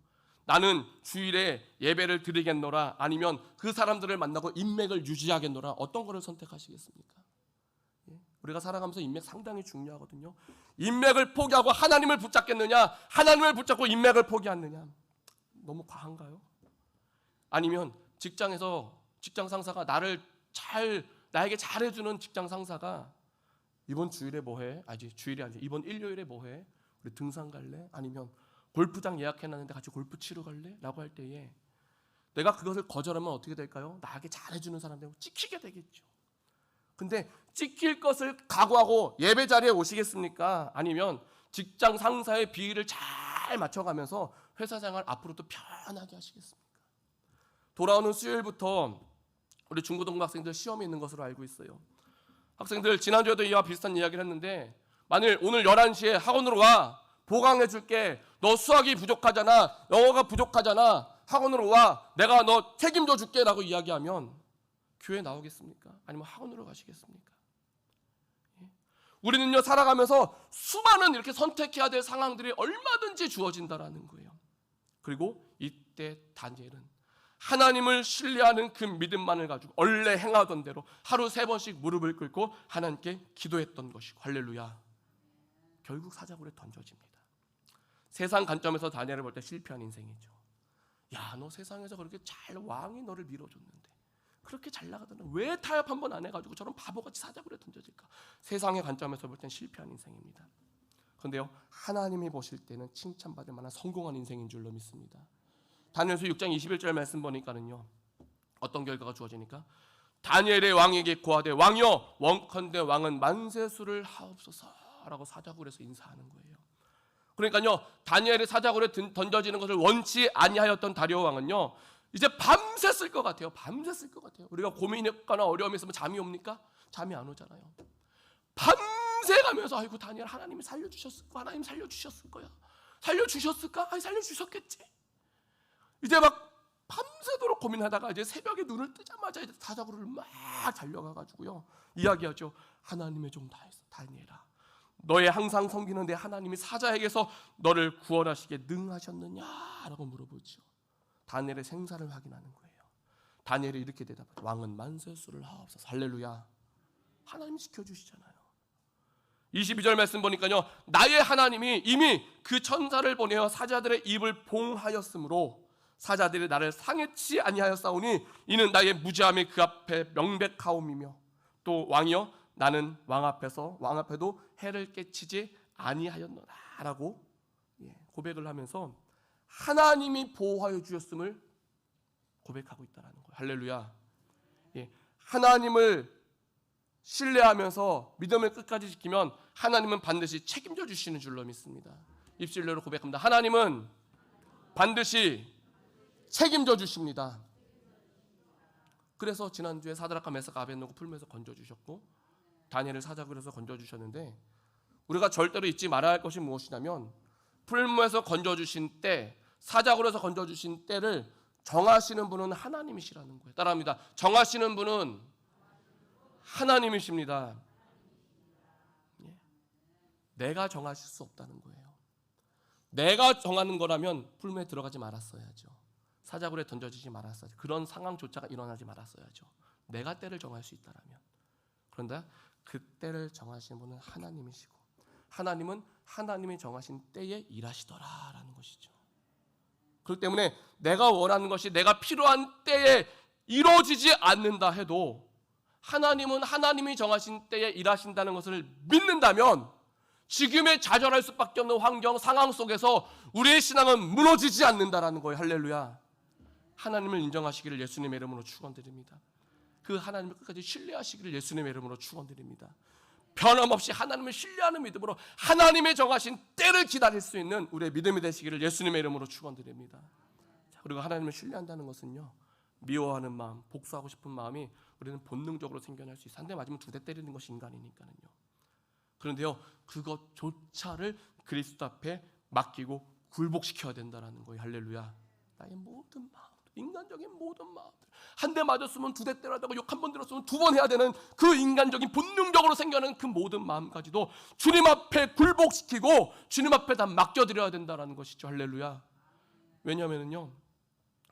나는 주일에 예배를 드리겠노라, 아니면 그 사람들을 만나고 인맥을 유지하겠노라, 어떤 거를 선택하시겠습니까? 우리가 살아가면서 인맥 상당히 중요하거든요. 인맥을 포기하고 하나님을 붙잡겠느냐, 하나님을 붙잡고 인맥을 포기하느냐. 너무 과한가요? 아니면 직장에서 직장 상사가 나에게 잘해주는 직장 상사가 이번 주일에 뭐해? 주일이 아니지, 이번 일요일에 뭐해? 우리 등산 갈래? 아니면 골프장 예약해놨는데 같이 골프 치러 갈래? 라고 할 때에 내가 그것을 거절하면 어떻게 될까요? 나에게 잘해주는 사람들 찍히게 되겠죠. 근데 찍힐 것을 각오하고 예배 자리에 오시겠습니까? 아니면 직장 상사의 비위를 잘 맞춰가면서 회사 생활 앞으로도 편하게 하시겠습니까? 돌아오는 수요일부터 우리 중고등부 학생들 시험이 있는 것으로 알고 있어요. 학생들 지난주에도 이와 비슷한 이야기를 했는데, 만일 오늘 11시에 학원으로 와, 보강해 줄게. 너 수학이 부족하잖아, 영어가 부족하잖아, 학원으로 와, 내가 너 책임져 줄게 라고 이야기하면 교회 나오겠습니까? 아니면 학원으로 가시겠습니까? 우리는요, 살아가면서 수많은 이렇게 선택해야 될 상황들이 얼마든지 주어진다라는 거예요. 그리고 이때 다니엘은 하나님을 신뢰하는 그 믿음만을 가지고 원래 행하던 대로 하루 3번씩 무릎을 꿇고 하나님께 기도했던 것이고, 할렐루야. 결국 사자굴에 던져집니다. 세상 관점에서 다니엘을 볼 때 실패한 인생이죠. 야, 너 세상에서 그렇게 잘 왕이 너를 밀어줬는데, 그렇게 잘 나가던데 왜 타협 한번 안 해가지고 저런 바보같이 사자굴에 던져질까? 세상의 관점에서 볼 땐 실패한 인생입니다. 그런데요, 하나님이 보실 때는 칭찬받을 만한 성공한 인생인 줄로 믿습니다. 다니엘서 6장 21절 말씀 보니까는요, 어떤 결과가 주어지니까 다니엘의 왕에게 고하되 왕이여 원컨대 왕은 만세수를 하옵소서라고 사자굴에서 인사하는 거예요. 그러니까요, 다니엘이 사자굴에 던져지는 것을 원치 아니하였던 다리오 왕은요, 이제 밤새 쓸 것 같아요. 밤새 쓸 것 같아요. 우리가 고민했거나 어려움이 있으면 잠이 옵니까? 잠이 안 오잖아요. 밤새 가면서 아이고 다니엘 하나님이 살려주셨을 거야. 하나님 살려주셨을 거야. 살려주셨을까? 아니 살려주셨겠지. 이제 막 밤새도록 고민하다가 이제 새벽에 눈을 뜨자마자 이제 사자굴을 막 달려가가지고요, 이야기하죠. 하나님의 종 다니엘아, 너의 항상 섬기는 내 하나님이 사자에게서 너를 구원하시게 능하셨느냐라고 물어보죠. 다니엘의 생사를 확인하는 거예요. 다니엘이 이렇게 대답해요. 왕은 만세수를 하옵소서. 할렐루야. 하나님이 지켜주시잖아요. 22절 말씀 보니까요, 나의 하나님이 이미 그 천사를 보내어 사자들의 입을 봉하였으므로 사자들이 나를 상해치 아니하였사오니 이는 나의 무죄함이 그 앞에 명백하옴이며, 또 왕이여 나는 왕 앞에도 해를 깨치지 아니하였노라라고 고백을 하면서 하나님이 보호하여 주셨음을 고백하고 있다는 거예요. 할렐루야. 하나님을 신뢰하면서 믿음을 끝까지 지키면 하나님은 반드시 책임져 주시는 줄로 믿습니다. 입술로 고백합니다. 하나님은 반드시 책임져 주십니다. 그래서 지난주에 사드락과 메삭과 아벳느고 풀무에서 건져주셨고, 다니엘을 사자굴에서 건져주셨는데, 우리가 절대로 잊지 말아야 할 것이 무엇이냐면 풀무에서 건져주신 때, 사자굴에서 건져주신 때를 정하시는 분은 하나님이시라는 거예요. 따라합니다. 정하시는 분은 하나님이십니다. 내가 정하실 수 없다는 거예요. 내가 정하는 거라면 풀무에 들어가지 말았어야죠. 사자굴에 던져지지 말았어야죠. 그런 상황조차가 일어나지 말았어야죠. 내가 때를 정할 수 있다라면. 그런데 그 때를 정하시는 분은 하나님이시고, 하나님은 하나님이 정하신 때에 일하시더라라는 것이죠. 그렇기 때문에 내가 원하는 것이 내가 필요한 때에 이루어지지 않는다 해도 하나님은 하나님이 정하신 때에 일하신다는 것을 믿는다면 지금의 좌절할 수밖에 없는 환경, 상황 속에서 우리의 신앙은 무너지지 않는다라는 거예요. 할렐루야. 하나님을 인정하시기를 예수님의 이름으로 축원드립니다. 그 하나님을 끝까지 신뢰하시기를 예수님의 이름으로 축원드립니다. 변함없이 하나님을 신뢰하는 믿음으로 하나님의 정하신 때를 기다릴 수 있는 우리의 믿음이 되시기를 예수님의 이름으로 축원드립니다. 그리고 하나님을 신뢰한다는 것은요, 미워하는 마음, 복수하고 싶은 마음이 우리는 본능적으로 생겨날 수 있어요. 한 대 맞으면 2대 때리는 것이 인간이니까요. 그런데요, 그것조차를 그리스도 앞에 맡기고 굴복시켜야 된다는 거예요. 할렐루야. 나의 모든 마음, 인간적인 모든 마음들, 한 대 맞았으면 2대 때려야 되고 욕 한 번 들었으면 2번 해야 되는 그 인간적인 본능적으로 생겨나는 그 모든 마음까지도 주님 앞에 굴복시키고 주님 앞에 다 맡겨드려야 된다는 것이죠. 할렐루야. 왜냐하면요,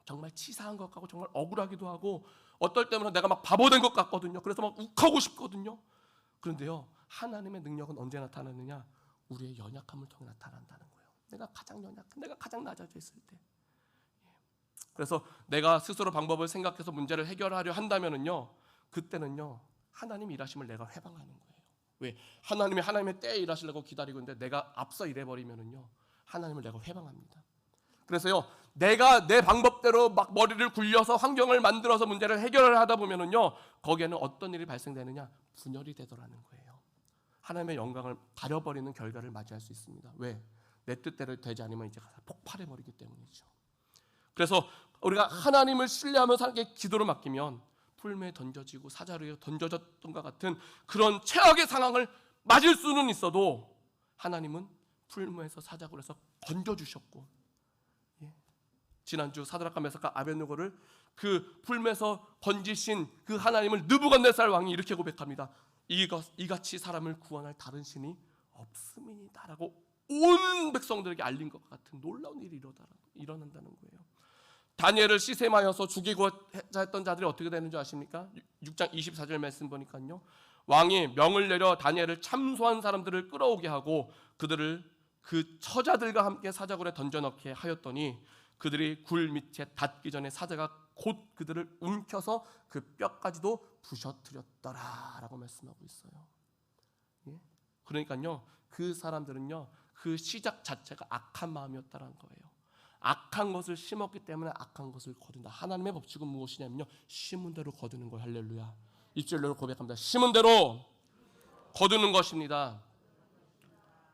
정말 치사한 것 같고 정말 억울하기도 하고 어떨 때는 내가 막 바보 된 것 같거든요. 그래서 막 욱하고 싶거든요. 그런데요, 하나님의 능력은 언제 나타나느냐? 우리의 연약함을 통해 나타난다는 거예요. 내가 가장 연약한, 내가 가장 낮아져 있을 때. 그래서 내가 스스로 방법을 생각해서 문제를 해결하려 한다면은요, 그때는요 하나님 일하심을 내가 회방하는 거예요. 왜? 하나님의 때에 일하시려고 기다리고 있는데 내가 앞서 일해버리면은요 하나님을 내가 회방합니다. 그래서요 내가 내 방법대로 막 머리를 굴려서 환경을 만들어서 문제를 해결을 하다 보면은요 거기에는 어떤 일이 발생되느냐? 분열이 되더라는 거예요. 하나님의 영광을 가려버리는 결과를 맞이할 수 있습니다. 왜? 내 뜻대로 되지 않으면 이제 폭발해버리기 때문이죠. 그래서 우리가 하나님을 신뢰하면서 하나님께 기도를 맡기면 풀매에 던져지고 사자루에 던져졌던 것 같은 그런 최악의 상황을 맞을 수는 있어도 하나님은 풀무에서 사자굴에서 건져주셨고, 지난주 사드락과 메삭과 아벳느고를 그 풀무에서 건지신 그 하나님을 느부갓네살 왕이 이렇게 고백합니다. 이같이 사람을 구원할 다른 신이 없음이니다라고 온 백성들에게 알린 것 같은 놀라운 일이 일어난다는 거예요. 다니엘을 시샘하여서 죽이고자 했던 자들이 어떻게 되는 줄 아십니까? 6장 24절 말씀 보니까요, 왕이 명을 내려 다니엘을 참소한 사람들을 끌어오게 하고 그들을 그 처자들과 함께 사자굴에 던져넣게 하였더니 그들이 굴 밑에 닿기 전에 사자가 곧 그들을 움켜서 그 뼈까지도 부셔뜨렸더라라고 말씀하고 있어요. 그러니까요 그 사람들은요 그 시작 자체가 악한 마음이었다는 거예요. 악한 것을 심었기 때문에 악한 것을 거둔다. 하나님의 법칙은 무엇이냐면요, 심은 대로 거두는 거예요. 할렐루야. 입술로 고백합니다. 심은 대로 거두는 것입니다.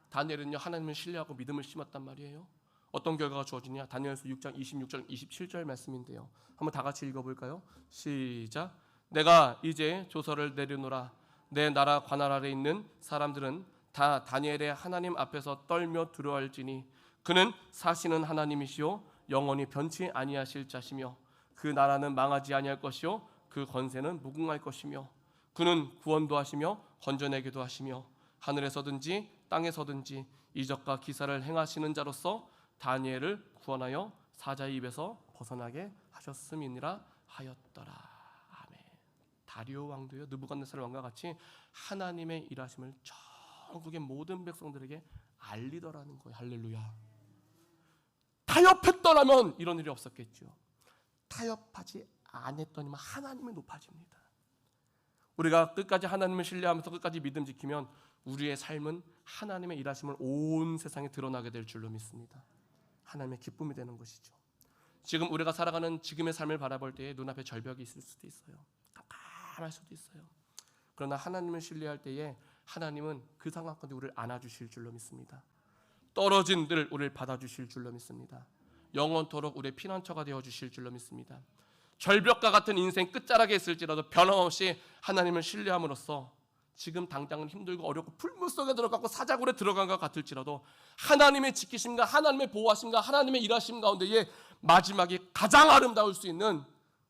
다니엘은요 하나님을 신뢰하고 믿음을 심었단 말이에요. 어떤 결과가 주어지냐? 다니엘서 6장 26절 27절 말씀인데요, 한번 다 같이 읽어볼까요? 시작. 내가 이제 조서를 내려놓으라. 내 나라 관할 아래 있는 사람들은 다 다니엘의 하나님 앞에서 떨며 두려워할지니 그는 사시는 하나님이시요 영원히 변치 아니하실 자시며 그 나라는 망하지 아니할 것이요 그 권세는 무궁할 것이며 그는 구원도 하시며 건져내기도 하시며 하늘에서든지 땅에서든지 이적과 기사를 행하시는 자로서 다니엘을 구원하여 사자의 입에서 벗어나게 하셨음이니라 하였더라. 아멘. 다리오 왕도요 느부갓네살 왕과 같이 하나님의 일하심을 전국의 모든 백성들에게 알리더라는 거예요. 할렐루야. 타협했더라면 이런 일이 없었겠죠. 타협하지 않았더니만 하나님이 높아집니다. 우리가 끝까지 하나님을 신뢰하면서 끝까지 믿음 지키면 우리의 삶은 하나님의 일하심을 온 세상에 드러나게 될 줄로 믿습니다. 하나님의 기쁨이 되는 것이죠. 지금 우리가 살아가는 지금의 삶을 바라볼 때에 눈앞에 절벽이 있을 수도 있어요. 깜깜할 수도 있어요. 그러나 하나님을 신뢰할 때에 하나님은 그 상황 가운데 우리를 안아주실 줄로 믿습니다. 떨어진 들 우리를 받아주실 줄로 믿습니다. 영원토록 우리의 피난처가 되어주실 줄로 믿습니다. 절벽과 같은 인생 끝자락에 있을지라도 변함없이 하나님을 신뢰함으로써 지금 당장은 힘들고 어렵고 풀물 속에 들어가고 사자굴에 들어간 것 같을지라도 하나님의 지키심과 하나님의 보호하심과 하나님의 일하심 가운데에 마지막에 가장 아름다울 수 있는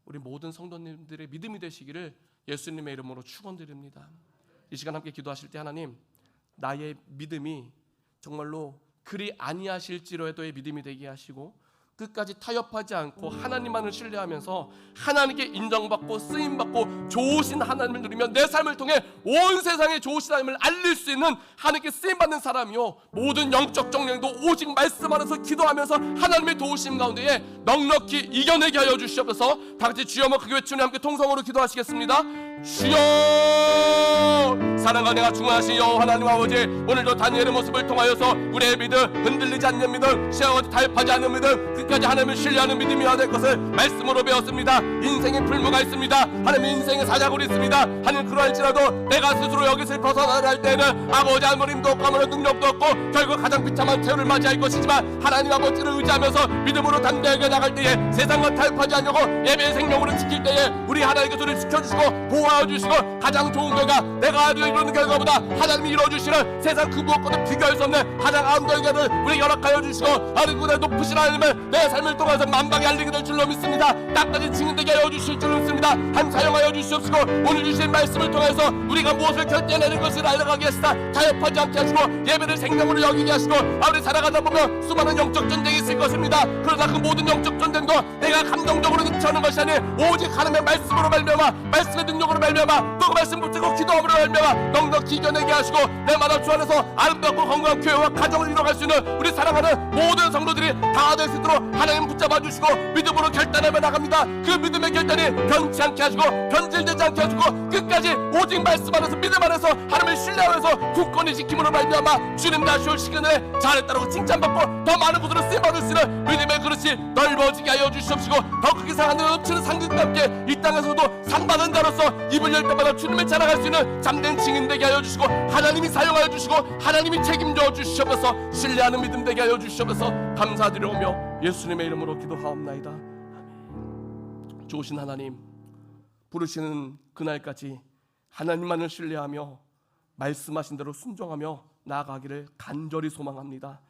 우리 모든 성도님들의 믿음이 되시기를 예수님의 이름으로 축원드립니다. 이 시간 함께 기도하실 때 하나님, 나의 믿음이 정말로 그리 아니하실지로에도의 믿음이 되게 하시고 끝까지 타협하지 않고 하나님만을 신뢰하면서 하나님께 인정받고 쓰임받고 좋으신 하나님을 누리며 내 삶을 통해 온 세상에 좋으신 하나님을 알릴 수 있는 하나님께 쓰임받는 사람이요 모든 영적 정령도 오직 말씀 안에서 기도하면서 하나님의 도우심 가운데에 넉넉히 이겨내게 하여 주시옵소서. 다 같이 주여 한번 크게 외치며 함께 통성으로 기도하시겠습니다. 주여, 사랑과 내가 중화하신 여호와 하나님 아버지, 오늘도 다니엘의 모습을 통하여서 우리의 믿음, 흔들리지 않는 믿음, 시험에 타협하지 않는 믿음, 끝까지 하나님을 신뢰하는 믿음이어야 될 것을 말씀으로 배웠습니다. 인생의 풀무가 있습니다. 하나님 인생의 사자굴이 있습니다. 하나님 그러할지라도 내가 스스로 여기서 벗어나려 할 때는 아버지 아무림도 없고 아무런 능력도 없고 결국 가장 비참한 태우를 맞이할 것이지만 하나님 아버지를 의지하면서 믿음으로 담대하게 나갈 때에 세상과 타협하지 않으려고 예배의 생명으로 지킬 때에 우리 하나님께서 우리를 지켜주시고 보호하여 주시고 가장 좋은 결과, 내가 이루는 결과보다 하나님이 이루어주시는 세상 그 무엇과도 비교할 수 없는 가장 아름다운 결과를 우리 허락하여 주시고 하나님 그날 높으신 하나님을 내 삶을 통해서 만방에 알리게 될 줄로 믿습니다. 땅까지 증인되게 하여 주실 줄 믿습니다. 한 사용하여 주시옵시고 오늘 주신 말씀을 통해서 우리가 무엇을 결정하는 것을 알아가게 하시다 타협하지 않게 하시고 예배를 생명으로 여기게 하시고 아버지 살아가다 보면 수많은 영적 전쟁이 있을 것입니다. 그러나 그 모든 영적 전쟁도 내가 감정적으로 능치하는 것이 아닌 오직 하나님의 말씀으로 말미암아 말씀의 능력으로 말미암아 또 그 말씀 붙들고 기도함으로 말미암아 넉넉히 이겨내게 하시고 내 마음 주 안에서 아름답고 건강한 교회와 가정을 이뤄갈 수 있는 우리 사랑하는 모든 성도들이 다 될 수 있도록 하나님 붙잡아 주시고 믿음으로 결단하며 나갑니다. 그 믿음의 결단이 변치 않게 하시고 변질되지 않게 하시고 끝까지 오직 말씀 안에서 믿음 안에서 하나님을 신뢰하면서 굳건히 지킴으로 말미암아 주님 다시 올 시간에 잘했다고 칭찬받고 더 많은 곳으로 쓰임받을 수 있는 믿음의 그릇이 넓어지게 하여 주시옵시고 더 크게 사랑하는 넘치는 상들과 함께 이 땅에서도 상받은 자로서 입을 열 때마다 주님을 자랑할 수 있는 잠든 증인 되게 하여 주시고 하나님이 사용하여 주시고 하나님이 책임져 주시옵소서. 신뢰하는 믿음 되게 하여 주시옵소서. 감사드려오며 예수님의 이름으로 기도하옵나이다. 아멘. 좋으신 하나님, 부르시는 그날까지 하나님만을 신뢰하며 말씀하신 대로 순종하며 나아가기를 간절히 소망합니다.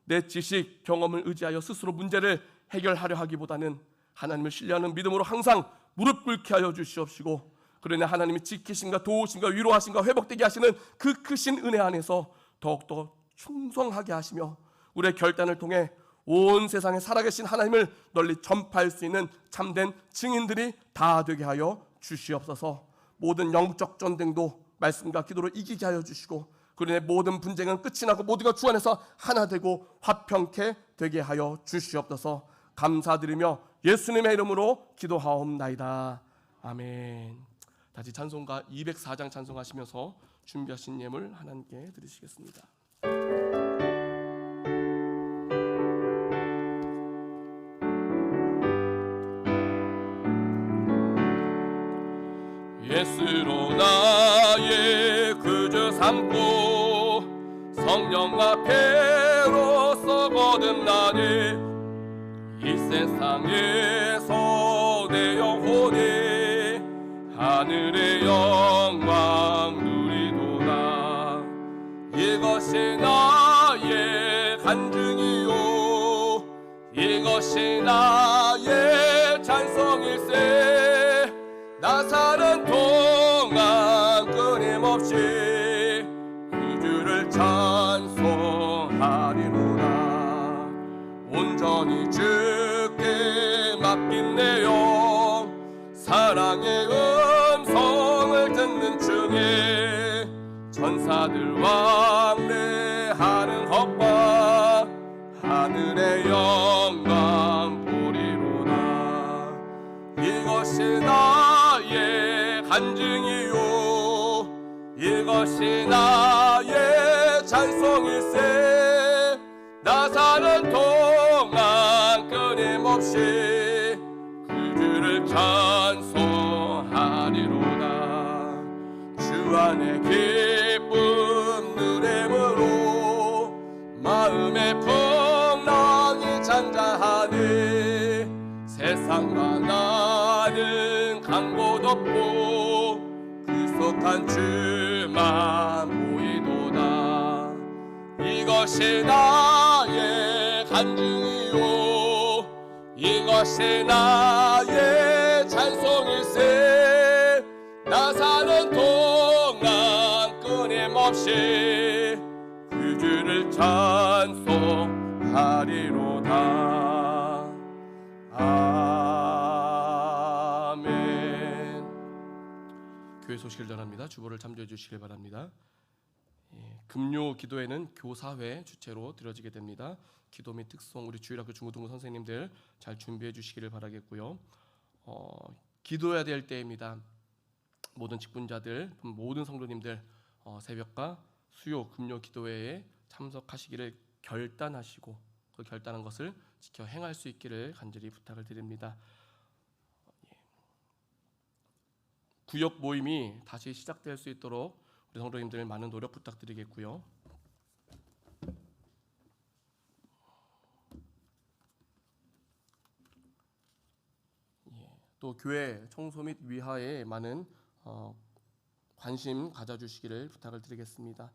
내 지식, 경험을 의지하여 스스로 문제를 해결하려 하기보다는 하나님을 신뢰하는 믿음으로 항상 무릎 꿇게 하여 주시옵시고 그러나 하나님이 지키심과 도우심과 위로하심과 회복되게 하시는 그 크신 은혜 안에서 더욱더 충성하게 하시며 우리의 결단을 통해 온 세상에 살아계신 하나님을 널리 전파할 수 있는 참된 증인들이 다 되게 하여 주시옵소서. 모든 영적 전쟁도 말씀과 기도로 이기게 하여 주시고 그러나 모든 분쟁은 끝이 나고 모두가 주 안에서 하나 되고 화평케 되게 하여 주시옵소서. 감사드리며 예수님의 이름으로 기도하옵나이다. 아멘. 다시 찬송가 204장 찬송하시면서 준비하신 예물 하나님께 드리시겠습니다. 예수로 나의 구주 삼고 성령 앞에로서 거듭나니 이 세상에서 내 영혼이 하늘의 영광 누리도다. 이것이 나의 간증이요 이것이 나의 찬송일세. 나 사는 동안 끊임없이 구주를 찬송하리로다. 온전히 주께 맡긴 내 영 사랑의 음성을 듣는 중에 천사들 왕래하는 헛과 하늘의 영광 보리로다. 이것이 나의 간증이요 이것이 나의 찬송일세. 나 사는 동안 끊임없이 그주를 찬송하리로다. 주 안에 기쁨 누림으로 마음의 풍랑이 잔잔하니 세상과 나는 강곳 없고 구속한 주만 보이도다. 이것이 나의 간증이요 이것이 나의 찬송일세. 나 사는 동안 끊임없이 그 주를 찬송하리로다. 아멘. 교회 소식을 전합니다. 주보를 참조해 주시길 바랍니다. 금요 기도회는 교사회 주최로 드려지게 됩니다. 기도 및 특송 우리 주일학교 중고등부 선생님들 잘 준비해 주시기를 바라겠고요. 기도해야 될 때입니다. 모든 직분자들, 모든 성도님들 새벽과 수요 금요 기도회에 참석하시기를 결단하시고 그 결단한 것을 지켜 행할 수 있기를 간절히 부탁을 드립니다. 구역 모임이 다시 시작될 수 있도록 우리 성도님들 많은 노력 부탁드리겠고요. 또 교회 청소 및 위하에 많은 관심 가져주시기를 부탁을 드리겠습니다.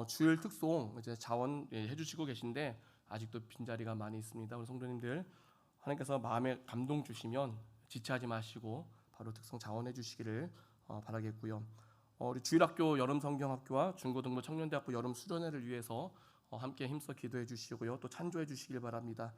주일 특송 이제 자원 해주시고 계신데 아직도 빈자리가 많이 있습니다. 우리 성도님들 하나님께서 마음에 감동 주시면 지체하지 마시고 바로 특성 자원해 주시기를 바라겠고요. 우리 주일학교 여름성경학교와 중고등부 청년대학교 여름 수련회를 위해서 함께 힘써 기도해 주시고요. 또 찬조해 주시길 바랍니다.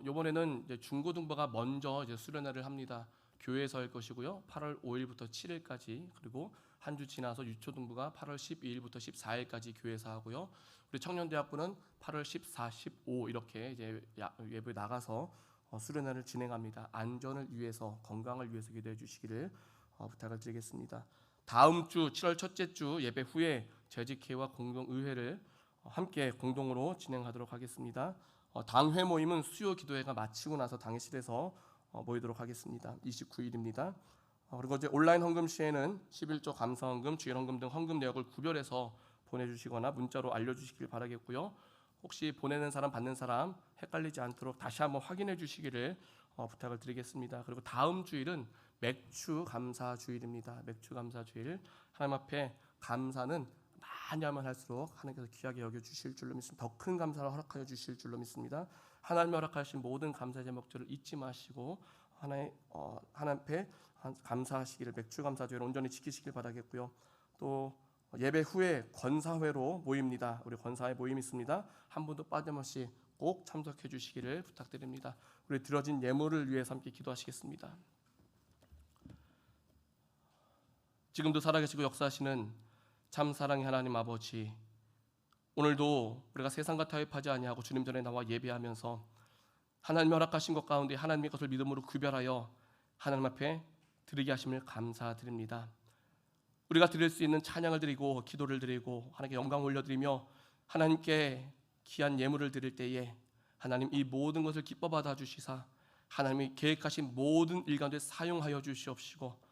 이번에는 이제 중고등부가 먼저 이제 수련회를 합니다. 교회에서 할 것이고요. 8월 5일부터 7일까지, 그리고 한 주 지나서 유초등부가 8월 12일부터 14일까지 교회에서 하고요. 우리 청년대학교는 8월 14, 15 이렇게 이제 외부에 나가서 수련회를 진행합니다. 안전을 위해서, 건강을 위해서 기도해 주시기를 부탁을 드리겠습니다. 다음 주 7월 첫째 주 예배 후에 재직회와 공동의회를 함께 공동으로 진행하도록 하겠습니다. 당회 모임은 수요 기도회가 마치고 나서 당회실에서 모이도록 하겠습니다. 29일입니다. 그리고 이제 온라인 헌금 시에는 11조 감사 헌금, 주일 헌금 등 헌금 내역을 구별해서 보내주시거나 문자로 알려주시길 바라겠고요. 혹시 보내는 사람 받는 사람 헷갈리지 않도록 다시 한번 확인해 주시기를 부탁을 드리겠습니다. 그리고 다음 주일은 맥주 감사 주일입니다. 맥주 감사 주일, 하나님 앞에 감사는 많이 하면 할수록 하나님께서 귀하게 여겨 주실 줄로 믿습니다. 더 큰 감사를 허락하여 주실 줄로 믿습니다. 하나님이 허락하신 모든 감사 제목들을 잊지 마시고 하나님 앞에 감사하시기를, 맥주 감사 주일을 온전히 지키시길 바라겠고요. 또 예배 후에 권사회로 모입니다. 우리 권사회 모임 있습니다. 한 분도 빠짐없이 꼭 참석해 주시기를 부탁드립니다. 우리 드려진 예물을 위해서 함께 기도하시겠습니다. 지금도 살아계시고 역사하시는 참 사랑의 하나님 아버지, 오늘도 우리가 세상과 타협하지 아니하고 주님 전에 나와 예배하면서 하나님이 허락하신 것 가운데 하나님의 것을 믿음으로 구별하여 하나님 앞에 드리게 하심을 감사드립니다. 우리가 드릴 수 있는 찬양을 드리고 기도를 드리고 하나님께 영광을 올려드리며 하나님께 귀한 예물을 드릴 때에 하나님 이 모든 것을 기뻐 받아 주시사 하나님이 계획하신 모든 일 가운데 사용하여 주시옵시고,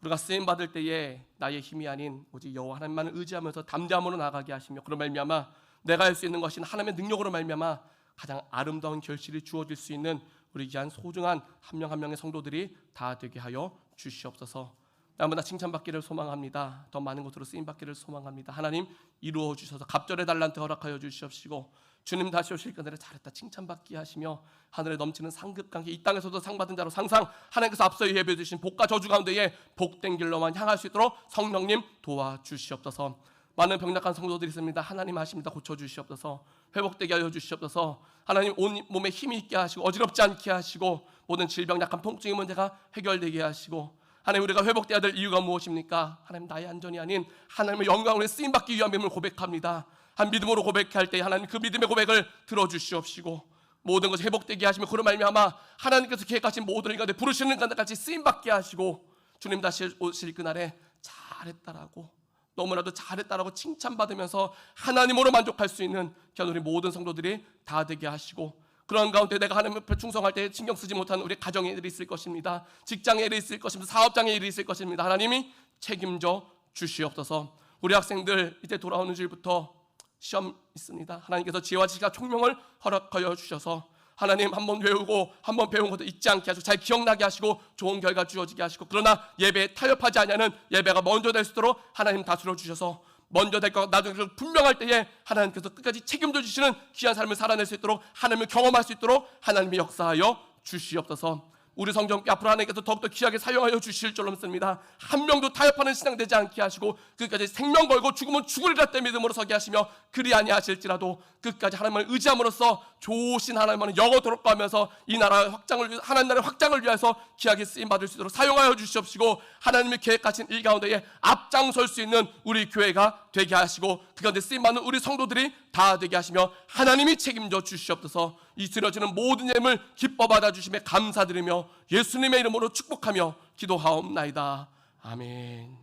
우리가 쓰임 받을 때에 나의 힘이 아닌 오직 여호와 하나님만을 의지하면서 담대함으로 나가게 하시며, 그런 말미암아 내가 할 수 있는 것인 하나님의 능력으로 말미암아 가장 아름다운 결실이 주어질 수 있는 우리 귀한 소중한 한 명 한 명의 성도들이 다 되게 하여 주시옵소서. 날마다 칭찬받기를 소망합니다. 더 많은 것으로 쓰임받기를 소망합니다. 하나님 이루어 주셔서 갑절의 달란트 허락하여 주시옵시고, 주님 다시 오실 그날에 잘했다 칭찬받게 하시며 하늘에 넘치는 상급관계, 이 땅에서도 상 받은 자로 항상 하나님께서 앞서 예배해 주신 복과 저주 가운데에 복된 길로만 향할 수 있도록 성령님 도와주시옵소서. 많은 병약한 성도들이 있습니다. 하나님 하십니다. 고쳐주시옵소서. 회복되게 하여 주시옵소서. 하나님 온 몸에 힘이 있게 하시고 어지럽지 않게 하시고 모든 질병, 약한 통증의 문제가 해결되게 하시고, 하나님 우리가 회복되어야 될 이유가 무엇입니까? 하나님 나의 안전이 아닌 하나님의 영광을 쓰임받기 위함임을 고백합니다. 한 믿음으로 고백할 때 하나님 그 믿음의 고백을 들어주시옵시고 모든 것을 회복되게 하시며 그런 말미암아 하나님께서 계획하신 모든 일 가운데 부르시는 가운데까지 쓰임받게 하시고 주님 다시 오실 그날에 잘했다라고, 너무나도 잘했다라고 칭찬받으면서 하나님으로 만족할 수 있는 우리 모든 성도들이 다 되게 하시고, 그런 가운데 내가 하나님 앞에 충성할 때 신경 쓰지 못하는 우리 가정의 일이 있을 것입니다. 직장의 일이 있을 것입니다. 사업장의 일이 있을 것입니다. 하나님이 책임져 주시옵소서. 우리 학생들 이제 돌아오는 주일부터 시험 있습니다. 하나님께서 지혜와 지식과 총명을 허락하여 주셔서 하나님 한번 외우고 한번 배운 것도 잊지 않게 하시고 잘 기억나게 하시고 좋은 결과 주어지게 하시고, 그러나 예배에 타협하지 아니하는 예배가 먼저 될 수 있도록 하나님 다스려 주셔서 먼저 될 것 나중에 분명할 때에 하나님께서 끝까지 책임져 주시는 귀한 삶을 살아낼 수 있도록, 하나님을 경험할 수 있도록 하나님이 역사하여 주시옵소서. 우리 성전께 앞으로 하나님께서 더욱더 귀하게 사용하여 주실 줄로 믿습니다. 한 명도 타협하는 신앙 되지 않게 하시고 끝까지 생명 걸고 죽으면 죽으리라 때 믿음으로 서게 하시며, 그리 아니하실지라도 끝까지 하나님을 의지함으로써 좋으신 하나님을 영원토록 가면서 이 나라 확장을 위해, 하나님 나라의 확장을 위해서 귀하게 쓰임 받을 수 있도록 사용하여 주시옵시고, 하나님이 계획하신 일 가운데에 앞장설 수 있는 우리 교회가 되게 하시고 그 가운데 쓰임 받는 우리 성도들이 다 되게 하시며 하나님이 책임져 주시옵소서. 이 드려지는 모든 예물 기뻐 받아 주심에 감사드리며 예수님의 이름으로 축복하며 기도하옵나이다. 아멘.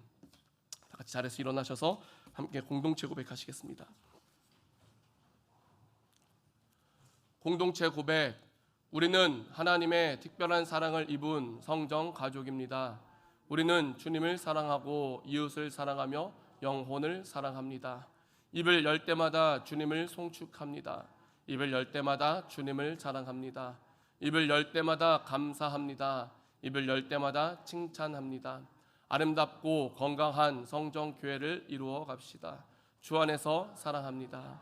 다 같이 자리에서 일어나셔서 함께 공동체 고백하시겠습니다. 공동체 고백. 우리는 하나님의 특별한 사랑을 입은 성정 가족입니다. 우리는 주님을 사랑하고 이웃을 사랑하며 영혼을 사랑합니다. 입을 열 때마다 주님을 송축합니다. 입을 열 때마다 주님을 자랑합니다. 입을 열 때마다 감사합니다. 입을 열 때마다 칭찬합니다. 아름답고 건강한 성정교회를 이루어 갑시다. 주 안에서 사랑합니다.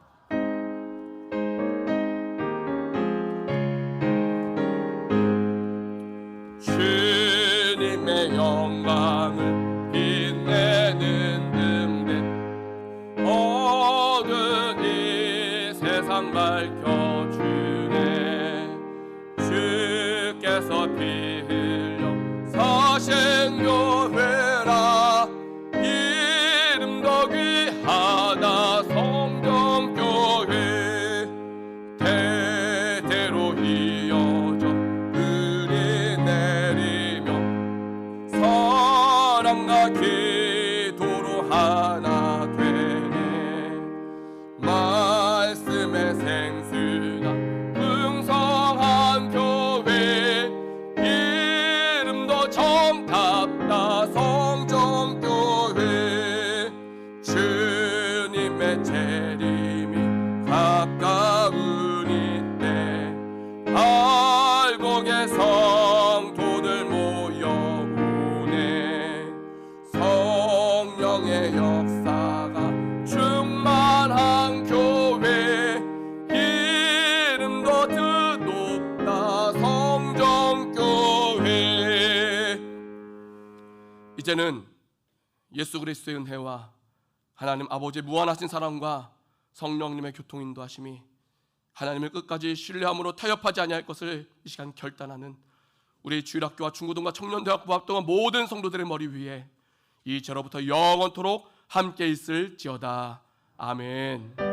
주 마음과 기도로 하나 되네. 말씀의 생수가 풍성한 교회, 이름도 정답다 성정교회. 주님의 재림이 가까운 이때 알곡의 성도들 모여오네. 성령의 역사가 충만한 교회, 이름도 드높다 성정교회. 이제는 예수 그리스도의 은혜와 하나님 아버지의 무한하신 사랑과 성령님의 교통 인도하심이 하나님을 끝까지 신뢰함으로 타협하지 아니할 것을 이 시간 결단하는 우리 주일학교와 중고등과 청년대학부 합동한 모든 성도들의 머리 위에 이제로부터 영원토록 함께 있을지어다. 아멘.